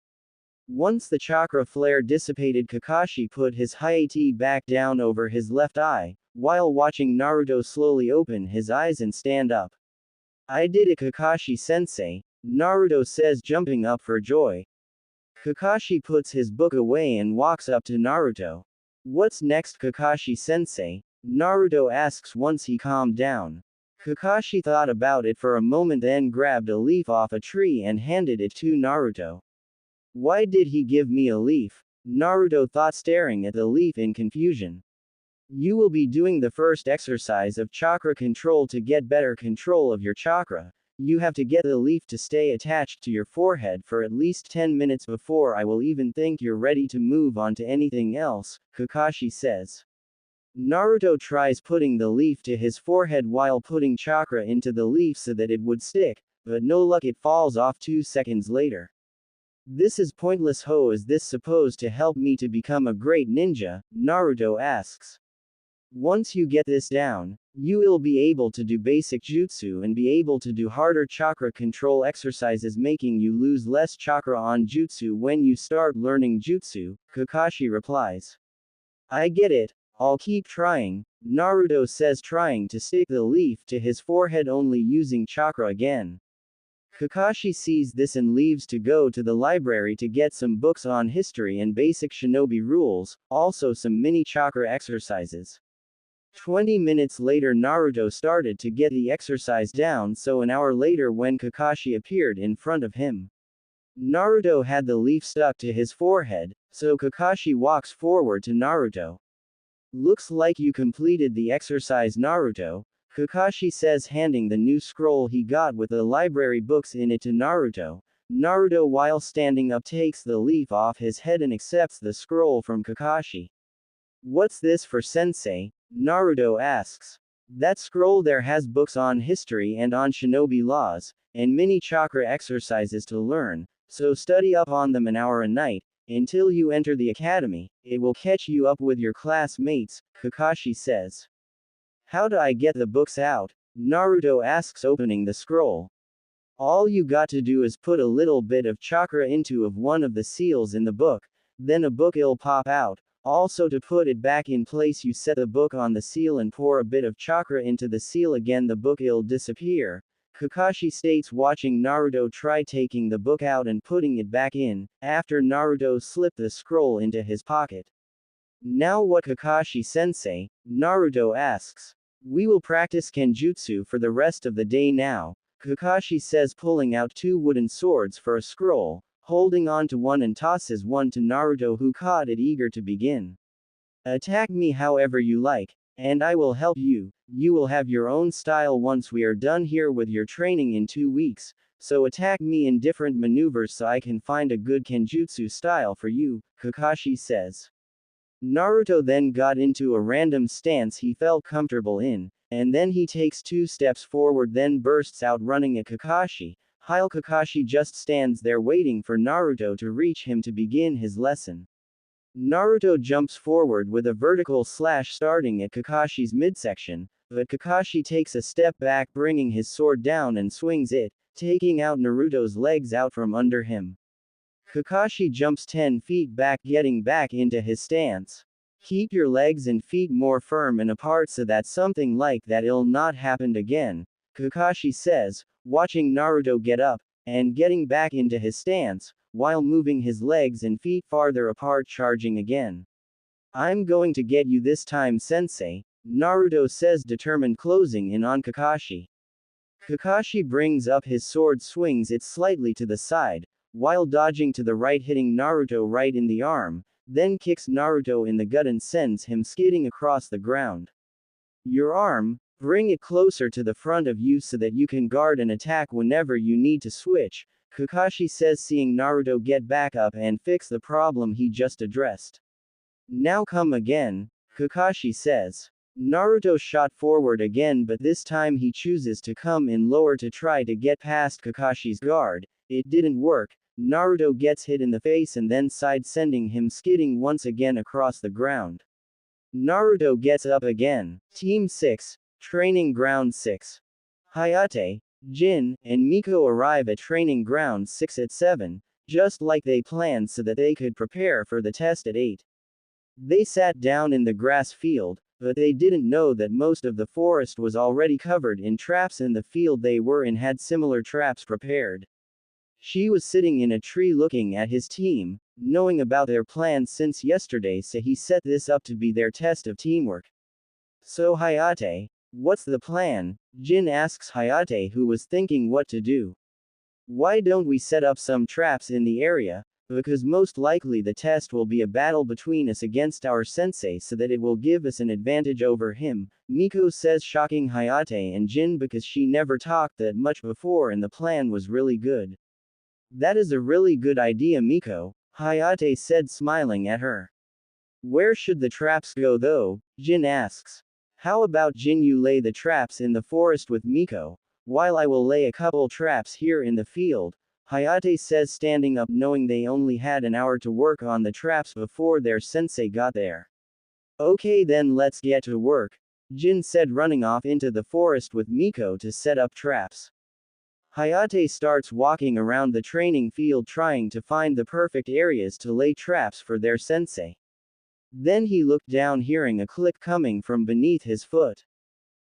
Once the chakra flare dissipated Kakashi put his hayate back down over his left eye, while watching Naruto slowly open his eyes and stand up. I did it Kakashi-sensei, Naruto says jumping up for joy. Kakashi puts his book away and walks up to Naruto. What's next Kakashi-sensei? Naruto asks once he calmed down. Kakashi thought about it for a moment then grabbed a leaf off a tree and handed it to Naruto. Why did he give me a leaf? Naruto thought staring at the leaf in confusion. You will be doing the first exercise of chakra control to get better control of your chakra. You have to get the leaf to stay attached to your forehead for at least 10 minutes before I will even think you're ready to move on to anything else, Kakashi says. Naruto tries putting the leaf to his forehead while putting chakra into the leaf so that it would stick, but no luck it falls off 2 seconds later. This is pointless is this supposed to help me to become a great ninja? Naruto asks. Once you get this down, you will be able to do basic jutsu and be able to do harder chakra control exercises making you lose less chakra on jutsu when you start learning jutsu, Kakashi replies. I get it, I'll keep trying, Naruto says trying to stick the leaf to his forehead only using chakra again. Kakashi sees this and leaves to go to the library to get some books on history and basic shinobi rules, also some mini chakra exercises. 20 minutes later Naruto started to get the exercise down so an hour later when Kakashi appeared in front of him. Naruto had the leaf stuck to his forehead, so Kakashi walks forward to Naruto. Looks like you completed the exercise, Naruto, Kakashi says, handing the new scroll he got with the library books in it to Naruto. Naruto, while standing up, takes the leaf off his head and accepts the scroll from Kakashi. What's this for, sensei? Naruto asks. That scroll there has books on history and on shinobi laws, and many chakra exercises to learn, so study up on them an hour a night, until you enter the academy. It will catch you up with your classmates, Kakashi says. How do I get the books out? Naruto asks, opening the scroll. All you got to do is put a little bit of chakra into one of the seals in the book, then a book'll pop out. Also, to put it back in place, you set the book on the seal and pour a bit of chakra into the seal again, the book'll disappear. Kakashi states, watching Naruto try taking the book out and putting it back in, after Naruto slipped the scroll into his pocket. Now what, Kakashi sensei? Naruto asks. We will practice kenjutsu for the rest of the day now, Kakashi says, pulling out 2 wooden swords for a scroll, holding on to one and tosses one to Naruto, who caught it, eager to begin. Attack me however you like, and I will help you. You will have your own style once we are done here with your training in 2 weeks, so attack me in different maneuvers so I can find a good kenjutsu style for you, Kakashi says. Naruto then got into a random stance he felt comfortable in, and then he takes 2 steps forward, then bursts out running at Kakashi. While Kakashi just stands there waiting for Naruto to reach him to begin his lesson. Naruto jumps forward with a vertical slash starting at Kakashi's midsection, but Kakashi takes a step back, bringing his sword down and swings it, taking out Naruto's legs out from under him. Kakashi jumps 10 feet back, getting back into his stance. Keep your legs and feet more firm and apart so that something like that'll not happen again, Kakashi says, watching Naruto get up and getting back into his stance, while moving his legs and feet farther apart, charging again. I'm going to get you this time, sensei, Naruto says, determined, closing in on Kakashi. Kakashi brings up his sword, swings it slightly to the side, while dodging to the right, hitting Naruto right in the arm, then kicks Naruto in the gut and sends him skidding across the ground. Your arm, bring it closer to the front of you so that you can guard and attack whenever you need to switch, Kakashi says, seeing Naruto get back up and fix the problem he just addressed. Now come again, Kakashi says. Naruto shot forward again, but this time he chooses to come in lower to try to get past Kakashi's guard. It didn't work. Naruto gets hit in the face and then side, sending him skidding once again across the ground. Naruto gets up again. Team 6, Training Ground 6. Hayate, Jin, and Miko arrive at Training Ground 6 at 7, just like they planned so that they could prepare for the test at 8. They sat down in the grass field, but they didn't know that most of the forest was already covered in traps, and the field they were in had similar traps prepared. She was sitting in a tree looking at his team, knowing about their plans since yesterday, so he set this up to be their test of teamwork. So Hayate, what's the plan? Jin asks Hayate, who was thinking what to do. Why don't we set up some traps in the area? Because most likely the test will be a battle between us against our sensei, so that it will give us an advantage over him, Miko says, shocking Hayate and Jin because she never talked that much before and the plan was really good. That is a really good idea, Miko, Hayate said, smiling at her. Where should the traps go though? Jin asks. How about Jin, you lay the traps in the forest with Miko, while I will lay a couple traps here in the field, Hayate says, standing up, knowing they only had an hour to work on the traps before their sensei got there. Okay then, let's get to work, Jin said, running off into the forest with Miko to set up traps. Hayate starts walking around the training field trying to find the perfect areas to lay traps for their sensei. Then he looked down, hearing a click coming from beneath his foot.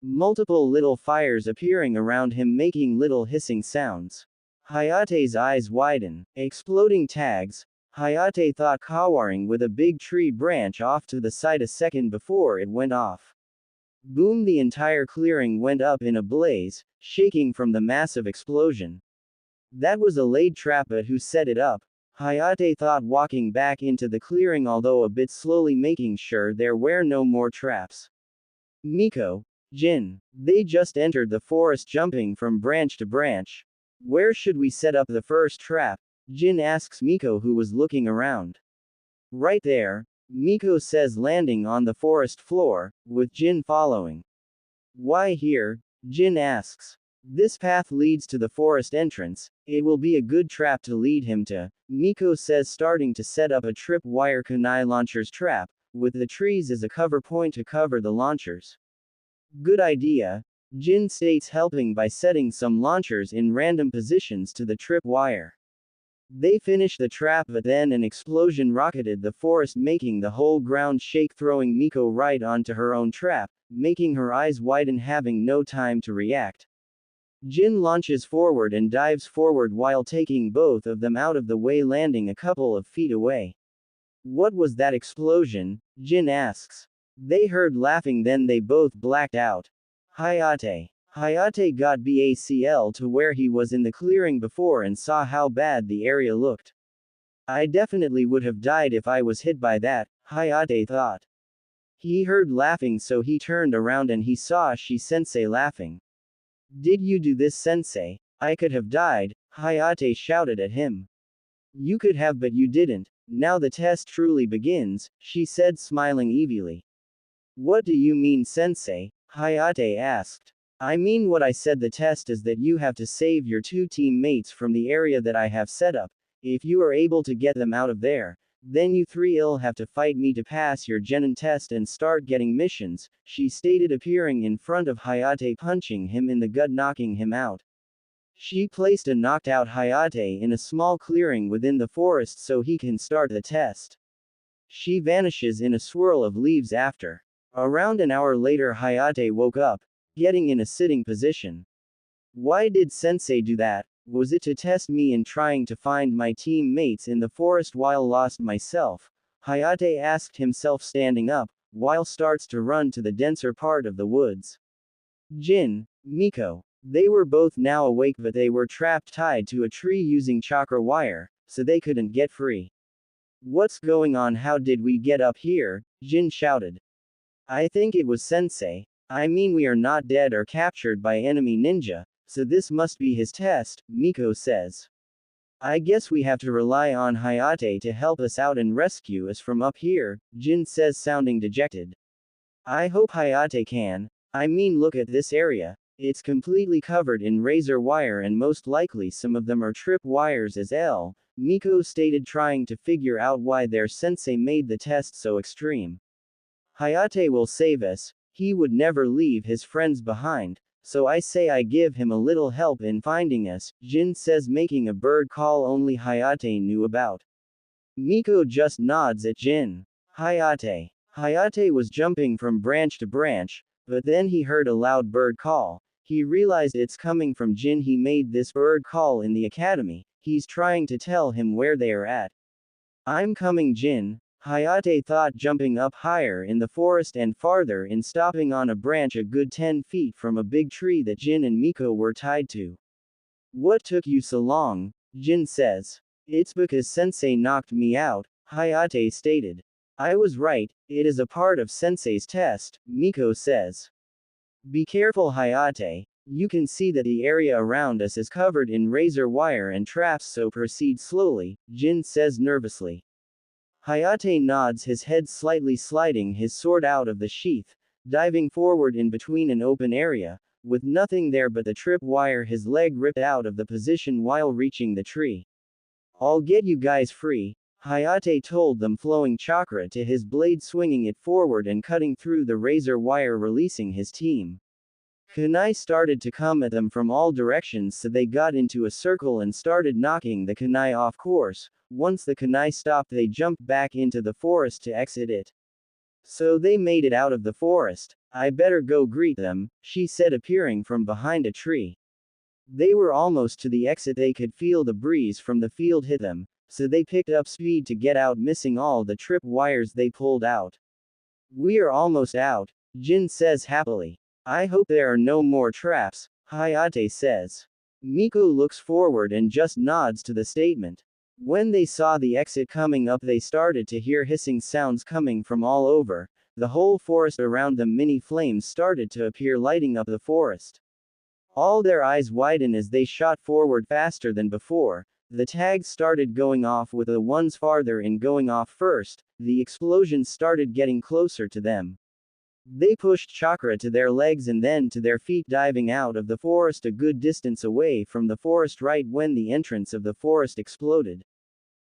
Multiple little fires appearing around him, making little hissing sounds. Hayate's eyes widen. Exploding tags, Hayate thought, cowering with a big tree branch off to the side a second before it went off. Boom! The entire clearing went up in a blaze, shaking from the massive explosion. That was a laid trap, but who set it up? Hayate thought, walking back into the clearing, although a bit slowly, making sure there were no more traps. Miko, Jin. They just entered the forest, jumping from branch to branch. Where should we set up the first trap? Jin asks Miko, who was looking around. Right there, Miko says, landing on the forest floor, with Jin following. Why here? Jin asks. This path leads to the forest entrance. It will be a good trap to lead him to, Miko says, starting to set up a tripwire kunai launcher's trap, with the trees as a cover point to cover the launchers. Good idea, Jin states, helping by setting some launchers in random positions to the tripwire. They finish the trap, but then an explosion rocketed the forest, making the whole ground shake, throwing Miko right onto her own trap, making her eyes widen, having no time to react. Jin launches forward and dives forward while taking both of them out of the way, landing a couple of feet away. What was that explosion? Jin asks. They heard laughing, then they both blacked out. Hayate got BACL to where he was in the clearing before and saw how bad the area looked. I definitely would have died if I was hit by that, Hayate thought. He heard laughing, so he turned around and he saw Shi-sensei laughing. Did you do this, sensei? I could have died, Hayate shouted at him. You could have, but you didn't. Now the test truly begins, she said, smiling evilly. What do you mean, sensei? Hayate asked. I mean what I said. The test is that you have to save your two teammates from the area that I have set up. If you are able to get them out of there, then you three-'ll have to fight me to pass your genin test and start getting missions, she stated, appearing in front of Hayate, punching him in the gut, knocking him out. She placed a knocked out Hayate in a small clearing within the forest so he can start the test. She vanishes in a swirl of leaves after. Around an hour later, Hayate woke up, getting in a sitting position. Why did sensei do that? Was it to test me in trying to find my teammates in the forest while lost myself? Hayate asked himself, standing up, while starts to run to the denser part of the woods. Jin, Miko. They were both now awake, but they were trapped, tied to a tree using chakra wire, so they couldn't get free. What's going on? How did we get up here? Jin shouted. I think it was sensei. I mean, we are not dead or captured by enemy ninja, so this must be his test, Miko says. I guess we have to rely on Hayate to help us out and rescue us from up here, Jin says, sounding dejected. I hope Hayate can. I mean, look at this area. It's completely covered in razor wire and most likely some of them are trip wires as well, Miko stated, trying to figure out why their sensei made the test so extreme. Hayate will save us. He would never leave his friends behind, so I say I give him a little help in finding us, Jin says, making a bird call only Hayate knew about. Miko just nods at Jin. Hayate was jumping from branch to branch, but then he heard a loud bird call. He realized it's coming from Jin. He made this bird call in the academy. He's trying to tell him where they are at. I'm coming, Jin, Hayate thought, jumping up higher in the forest and farther in, stopping on a branch a good 10 feet from a big tree that Jin and Miko were tied to. What took you so long? Jin says. It's because sensei knocked me out, Hayate stated. I was right, it is a part of sensei's test, Miko says. Be careful, Hayate. You can see that the area around us is covered in razor wire and traps, so proceed slowly, Jin says nervously. Hayate nods his head slightly, sliding his sword out of the sheath, diving forward in between an open area, with nothing there but the trip wire. His leg ripped out of the position while reaching the tree. I'll get you guys free, Hayate told them, flowing chakra to his blade, swinging it forward and cutting through the razor wire, releasing his team. Kunai started to come at them from all directions, so they got into a circle and started knocking the kunai off course. Once the kunai stopped, they jumped back into the forest to exit it. So they made it out of the forest. I better go greet them, she said, appearing from behind a tree. They were almost to the exit. They could feel the breeze from the field hit them, so they picked up speed to get out, missing all the trip wires they pulled out. We are almost out, Jin says happily. I hope there are no more traps, Hayate says. Miko looks forward and just nods to the statement. When they saw the exit coming up, they started to hear hissing sounds coming from all over. The whole forest around them. Many flames started to appear, lighting up the forest. All their eyes widen as they shot forward faster than before. The tags started going off, with the ones farther in going off first. The explosions started getting closer to them. They pushed chakra to their legs and then to their feet, diving out of the forest a good distance away from the forest right when the entrance of the forest exploded.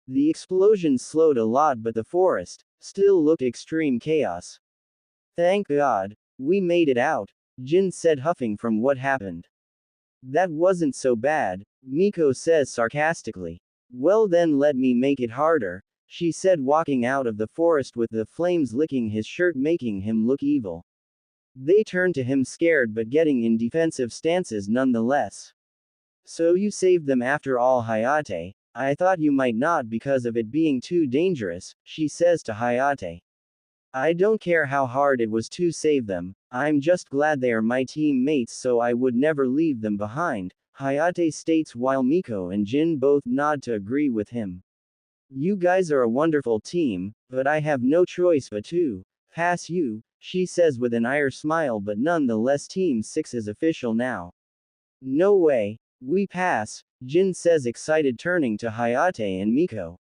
The explosion slowed a lot, but the forest still looked extreme chaos. Thank God, we made it out, Jin said, huffing from what happened. That wasn't so bad, Miko says sarcastically. Well then let me make it harder, she said, walking out of the forest with the flames licking his shirt, making him look evil. They turned to him, scared but getting in defensive stances nonetheless. So you saved them after all, Hayate? I thought you might not because of it being too dangerous, she says to Hayate. I don't care how hard it was to save them, I'm just glad they are my teammates, so I would never leave them behind, Hayate states, while Miko and Jin both nod to agree with him. You guys are a wonderful team, but I have no choice but to pass you, she says with an iron smile, but nonetheless Team 6 is official now. No way, we pass, Jin says, excited, turning to Hayate and Miko.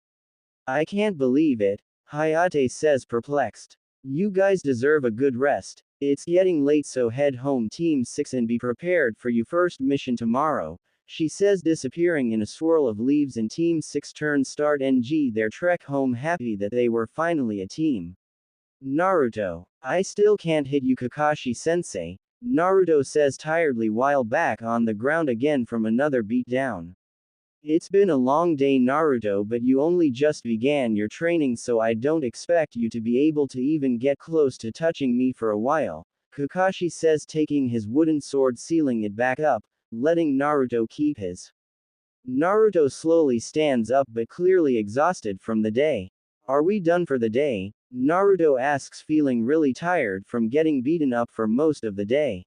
I can't believe it, Hayate says, perplexed. You guys deserve a good rest. It's getting late, so head home, Team 6, and be prepared for your first mission tomorrow, she says, disappearing in a swirl of leaves, and Team 6 turns start their trek home, happy that they were finally a team. Naruto. I still can't hit you, Kakashi-sensei, Naruto says tiredly while back on the ground again from another beatdown. It's been a long day, Naruto, but you only just began your training, so I don't expect you to be able to even get close to touching me for a while, Kakashi says, taking his wooden sword, sealing it back up, letting Naruto keep his. Naruto slowly stands up, but clearly exhausted from the day. Are we done for the day? Naruto asks, feeling really tired from getting beaten up for most of the day.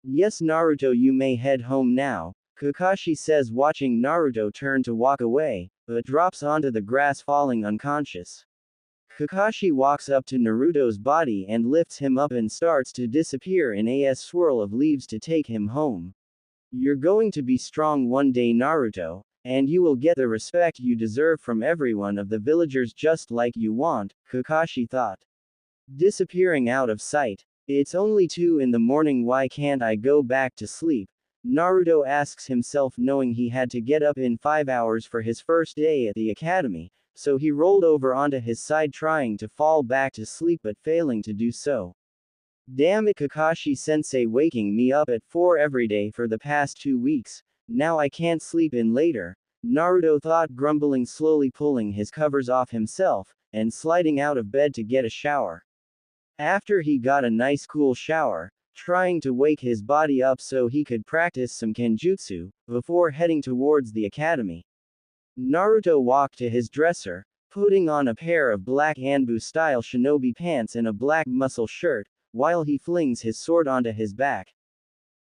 Yes, Naruto, you may head home now, Kakashi says, watching Naruto turn to walk away, but drops onto the grass, falling unconscious. Kakashi walks up to Naruto's body and lifts him up and starts to disappear in a swirl of leaves to take him home. You're going to be strong one day, Naruto, and you will get the respect you deserve from everyone of the villagers, just like you want, Kakashi thought. Disappearing out of sight. It's only 2 in the morning, why can't I go back to sleep? Naruto asks himself, knowing he had to get up in 5 hours for his first day at the academy, so he rolled over onto his side, trying to fall back to sleep but failing to do so. Damn it, Kakashi-sensei, waking me up at 4 every day for the past 2 weeks, now I can't sleep in later, Naruto thought, grumbling, slowly pulling his covers off himself, and sliding out of bed to get a shower. After he got a nice cool shower, trying to wake his body up so he could practice some kenjutsu, before heading towards the academy. Naruto walked to his dresser, putting on a pair of black Anbu-style shinobi pants and a black muscle shirt, while he flings his sword onto his back.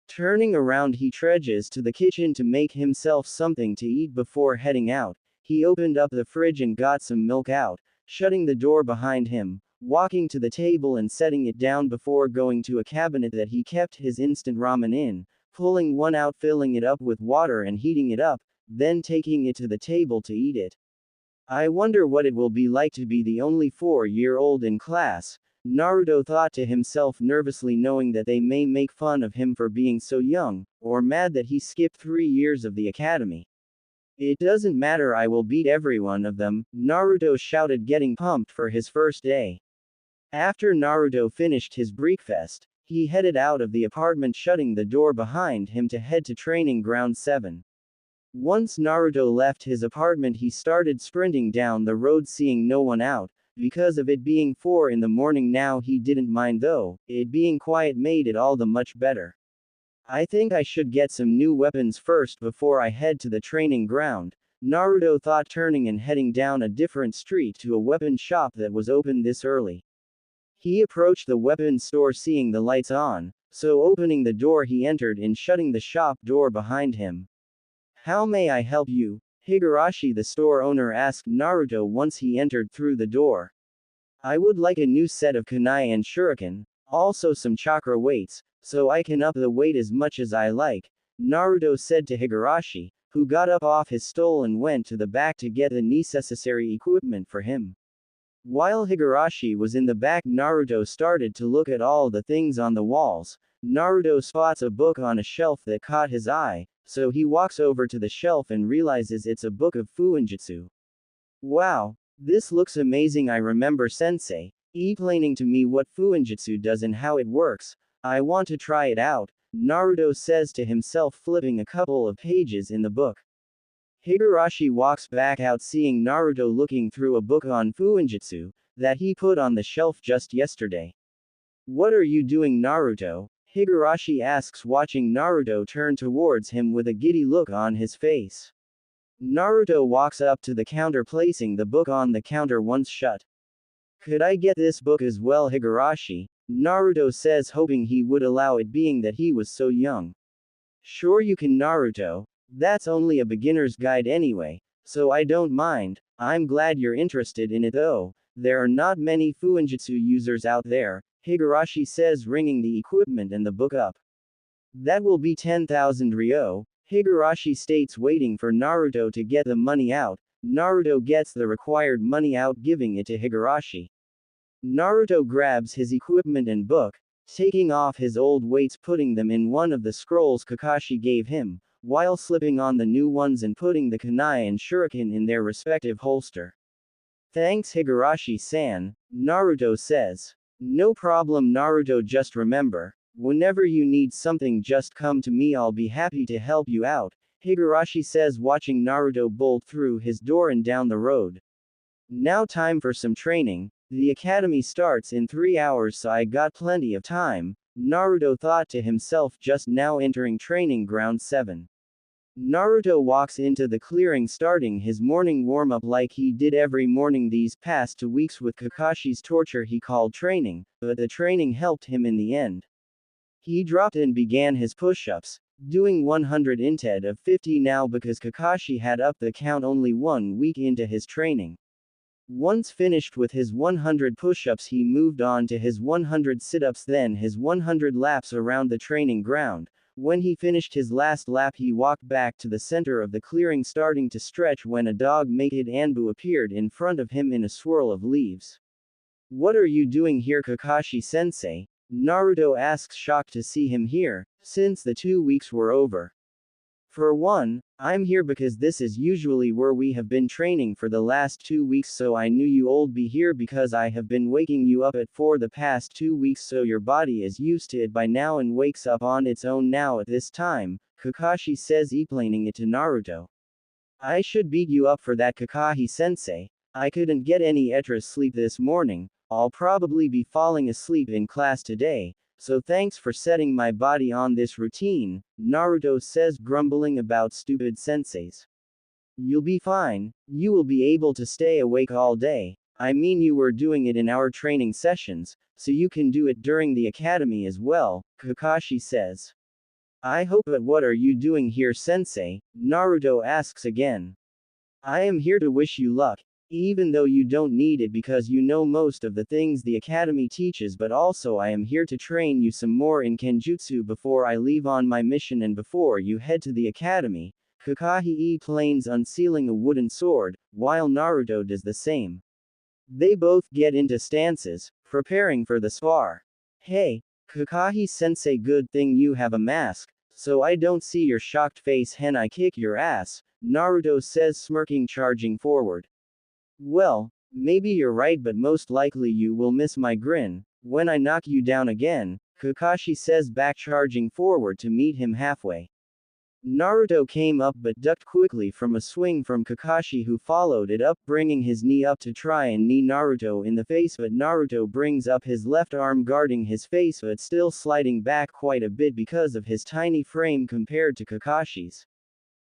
Turning around, he trudges to the kitchen to make himself something to eat before heading out. He opened up the fridge and got some milk out, shutting the door behind him, walking to the table and setting it down before going to a cabinet that he kept his instant ramen in, pulling one out, filling it up with water and heating it up, then taking it to the table to eat it. I wonder what it will be like to be the only 4-year-old in class, Naruto thought to himself, nervously, knowing that they may make fun of him for being so young, or mad that he skipped 3 years of the academy. It doesn't matter, I will beat every one of them, Naruto shouted, getting pumped for his first day. After Naruto finished his breakfast, he headed out of the apartment, shutting the door behind him to head to training ground 7. Once Naruto left his apartment, he started sprinting down the road, seeing no one out. Because of it being 4 in the morning now, he didn't mind, though it being quiet made it all the much better. I think I should get some new weapons first before I head to the training ground, Naruto thought, turning and heading down a different street to a weapon shop that was open this early. He approached the weapons store, seeing the lights on, so opening the door he entered in, shutting the shop door behind him. How may I help you? Higurashi the store owner asked Naruto once he entered through the door. I would like a new set of kunai and shuriken, also some chakra weights, so I can up the weight as much as I like, Naruto said to Higurashi, who got up off his stool and went to the back to get the necessary equipment for him. While Higurashi was in the back, Naruto started to look at all the things on the walls. Naruto spots a book on a shelf that caught his eye, so he walks over to the shelf and realizes it's a book of Fuinjutsu. Wow, this looks amazing. I remember Sensei explaining to me what Fuinjutsu does and how it works. I want to try it out, Naruto says to himself, flipping a couple of pages in the book. Higurashi walks back out seeing Naruto looking through a book on Fuinjutsu that he put on the shelf just yesterday. What are you doing, Naruto? Higurashi asks, watching Naruto turn towards him with a giddy look on his face. Naruto walks up to the counter, placing the book on the counter once shut. Could I get this book as well, Higurashi? Naruto says, hoping he would allow it being that he was so young. Sure you can, Naruto. That's only a beginner's guide anyway, so I don't mind. I'm glad you're interested in it though. There are not many Fuinjutsu users out there, Higurashi says, ringing the equipment and the book up. That will be 10,000 ryo, Higurashi states, waiting for Naruto to get the money out. Naruto gets the required money out, giving it to Higurashi. Naruto grabs his equipment and book, taking off his old weights, putting them in one of the scrolls Kakashi gave him, while slipping on the new ones and putting the kunai and shuriken in their respective holster. Thanks, Higurashi-san, Naruto says. No problem, Naruto, just remember, whenever you need something just come to me, I'll be happy to help you out, Higurashi says, watching Naruto bolt through his door and down the road. Now time for some training. The academy starts in 3 hours, so I got plenty of time, Naruto thought to himself, just now entering training ground 7. Naruto walks into the clearing, starting his morning warm-up like he did every morning these past 2 weeks with Kakashi's torture he called training, but the training helped him in the end. He dropped and began his push-ups, doing 100 instead of 50 now because Kakashi had upped the count only 1 week into his training. Once finished with his 100 push-ups, he moved on to his 100 sit-ups, then his 100 laps around the training ground. When he finished his last lap, he walked back to the center of the clearing, starting to stretch when a dog-mated Anbu appeared in front of him in a swirl of leaves. What are you doing here, Kakashi-sensei? Naruto asks, shocked to see him here, since the 2 weeks were over. For one, I'm here because this is usually where we have been training for the last 2 weeks, so I knew you all be here because I have been waking you up at for the past 2 weeks, so your body is used to it by now and wakes up on its own now at this time, Kakashi says, explaining it to Naruto. I should beat you up for that, Kakashi-sensei. I couldn't get any extra sleep this morning. I'll probably be falling asleep in class today. So thanks for setting my body on this routine, Naruto says, grumbling about stupid senseis. You'll be fine, you will be able to stay awake all day. I mean, you were doing it in our training sessions, so you can do it during the academy as well, Kakashi says. I hope, but what are you doing here, sensei? Naruto asks again. I am here to wish you luck. Even though you don't need it because you know most of the things the academy teaches, but also I am here to train you some more in Kenjutsu before I leave on my mission and before you head to the academy. Kakashi explains, unsealing a wooden sword, while Naruto does the same. They both get into stances, preparing for the spar. Hey, Kakashi-sensei, good thing you have a mask, so I don't see your shocked face when I kick your ass, Naruto says, smirking, charging forward. Well, maybe you're right, but most likely you will miss my grin when I knock you down again, Kakashi says, back charging forward to meet him halfway. Naruto came up but ducked quickly from a swing from Kakashi, who followed it up, bringing his knee up to try and knee Naruto in the face, but Naruto brings up his left arm, guarding his face but still sliding back quite a bit because of his tiny frame compared to Kakashi's.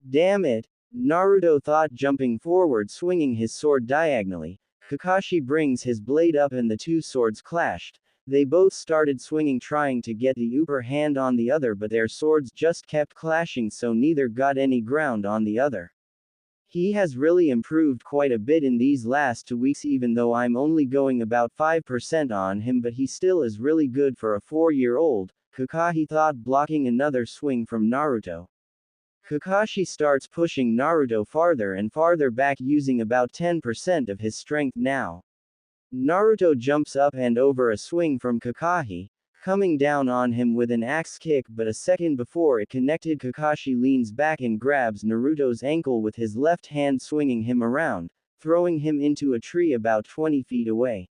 Damn it, Naruto thought, jumping forward, swinging his sword diagonally. Kakashi brings his blade up and the two swords clashed. They both started swinging trying to get the upper hand on the other, but their swords just kept clashing, so neither got any ground on the other. He has really improved quite a bit in these last 2 weeks, even though I'm only going about 5% on him, but he still is really good for a 4-year-old, Kakashi thought, blocking another swing from Naruto. Kakashi starts pushing Naruto farther and farther back, using about 10% of his strength now. Naruto jumps up and over a swing from Kakashi, coming down on him with an axe kick, but a second before it connected, Kakashi leans back and grabs Naruto's ankle with his left hand, swinging him around, throwing him into a tree about 20 feet away.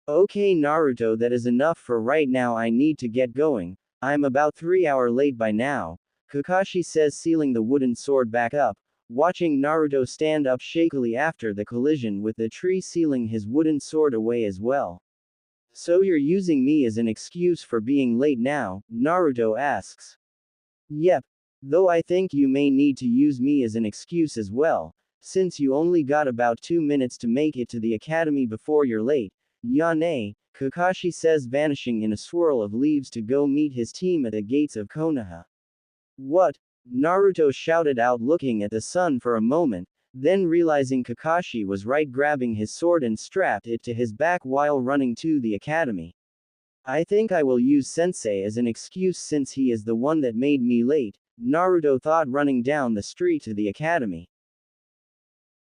Okay Naruto, that is enough for right now, I need to get going, I'm about 3 hours late by now, Kakashi says, sealing the wooden sword back up, watching Naruto stand up shakily after the collision with the tree, sealing his wooden sword away as well. So you're using me as an excuse for being late now? Naruto asks. Yep. Though I think you may need to use me as an excuse as well, since you only got about 2 minutes to make it to the academy before you're late. Yane, Kakashi says, vanishing in a swirl of leaves to go meet his team at the gates of Konoha. What? Naruto shouted out, looking at the sun for a moment, then realizing Kakashi was right, grabbing his sword and strapped it to his back while running to the academy. I think I will use Sensei as an excuse since he is the one that made me late, Naruto thought, running down the street to the academy.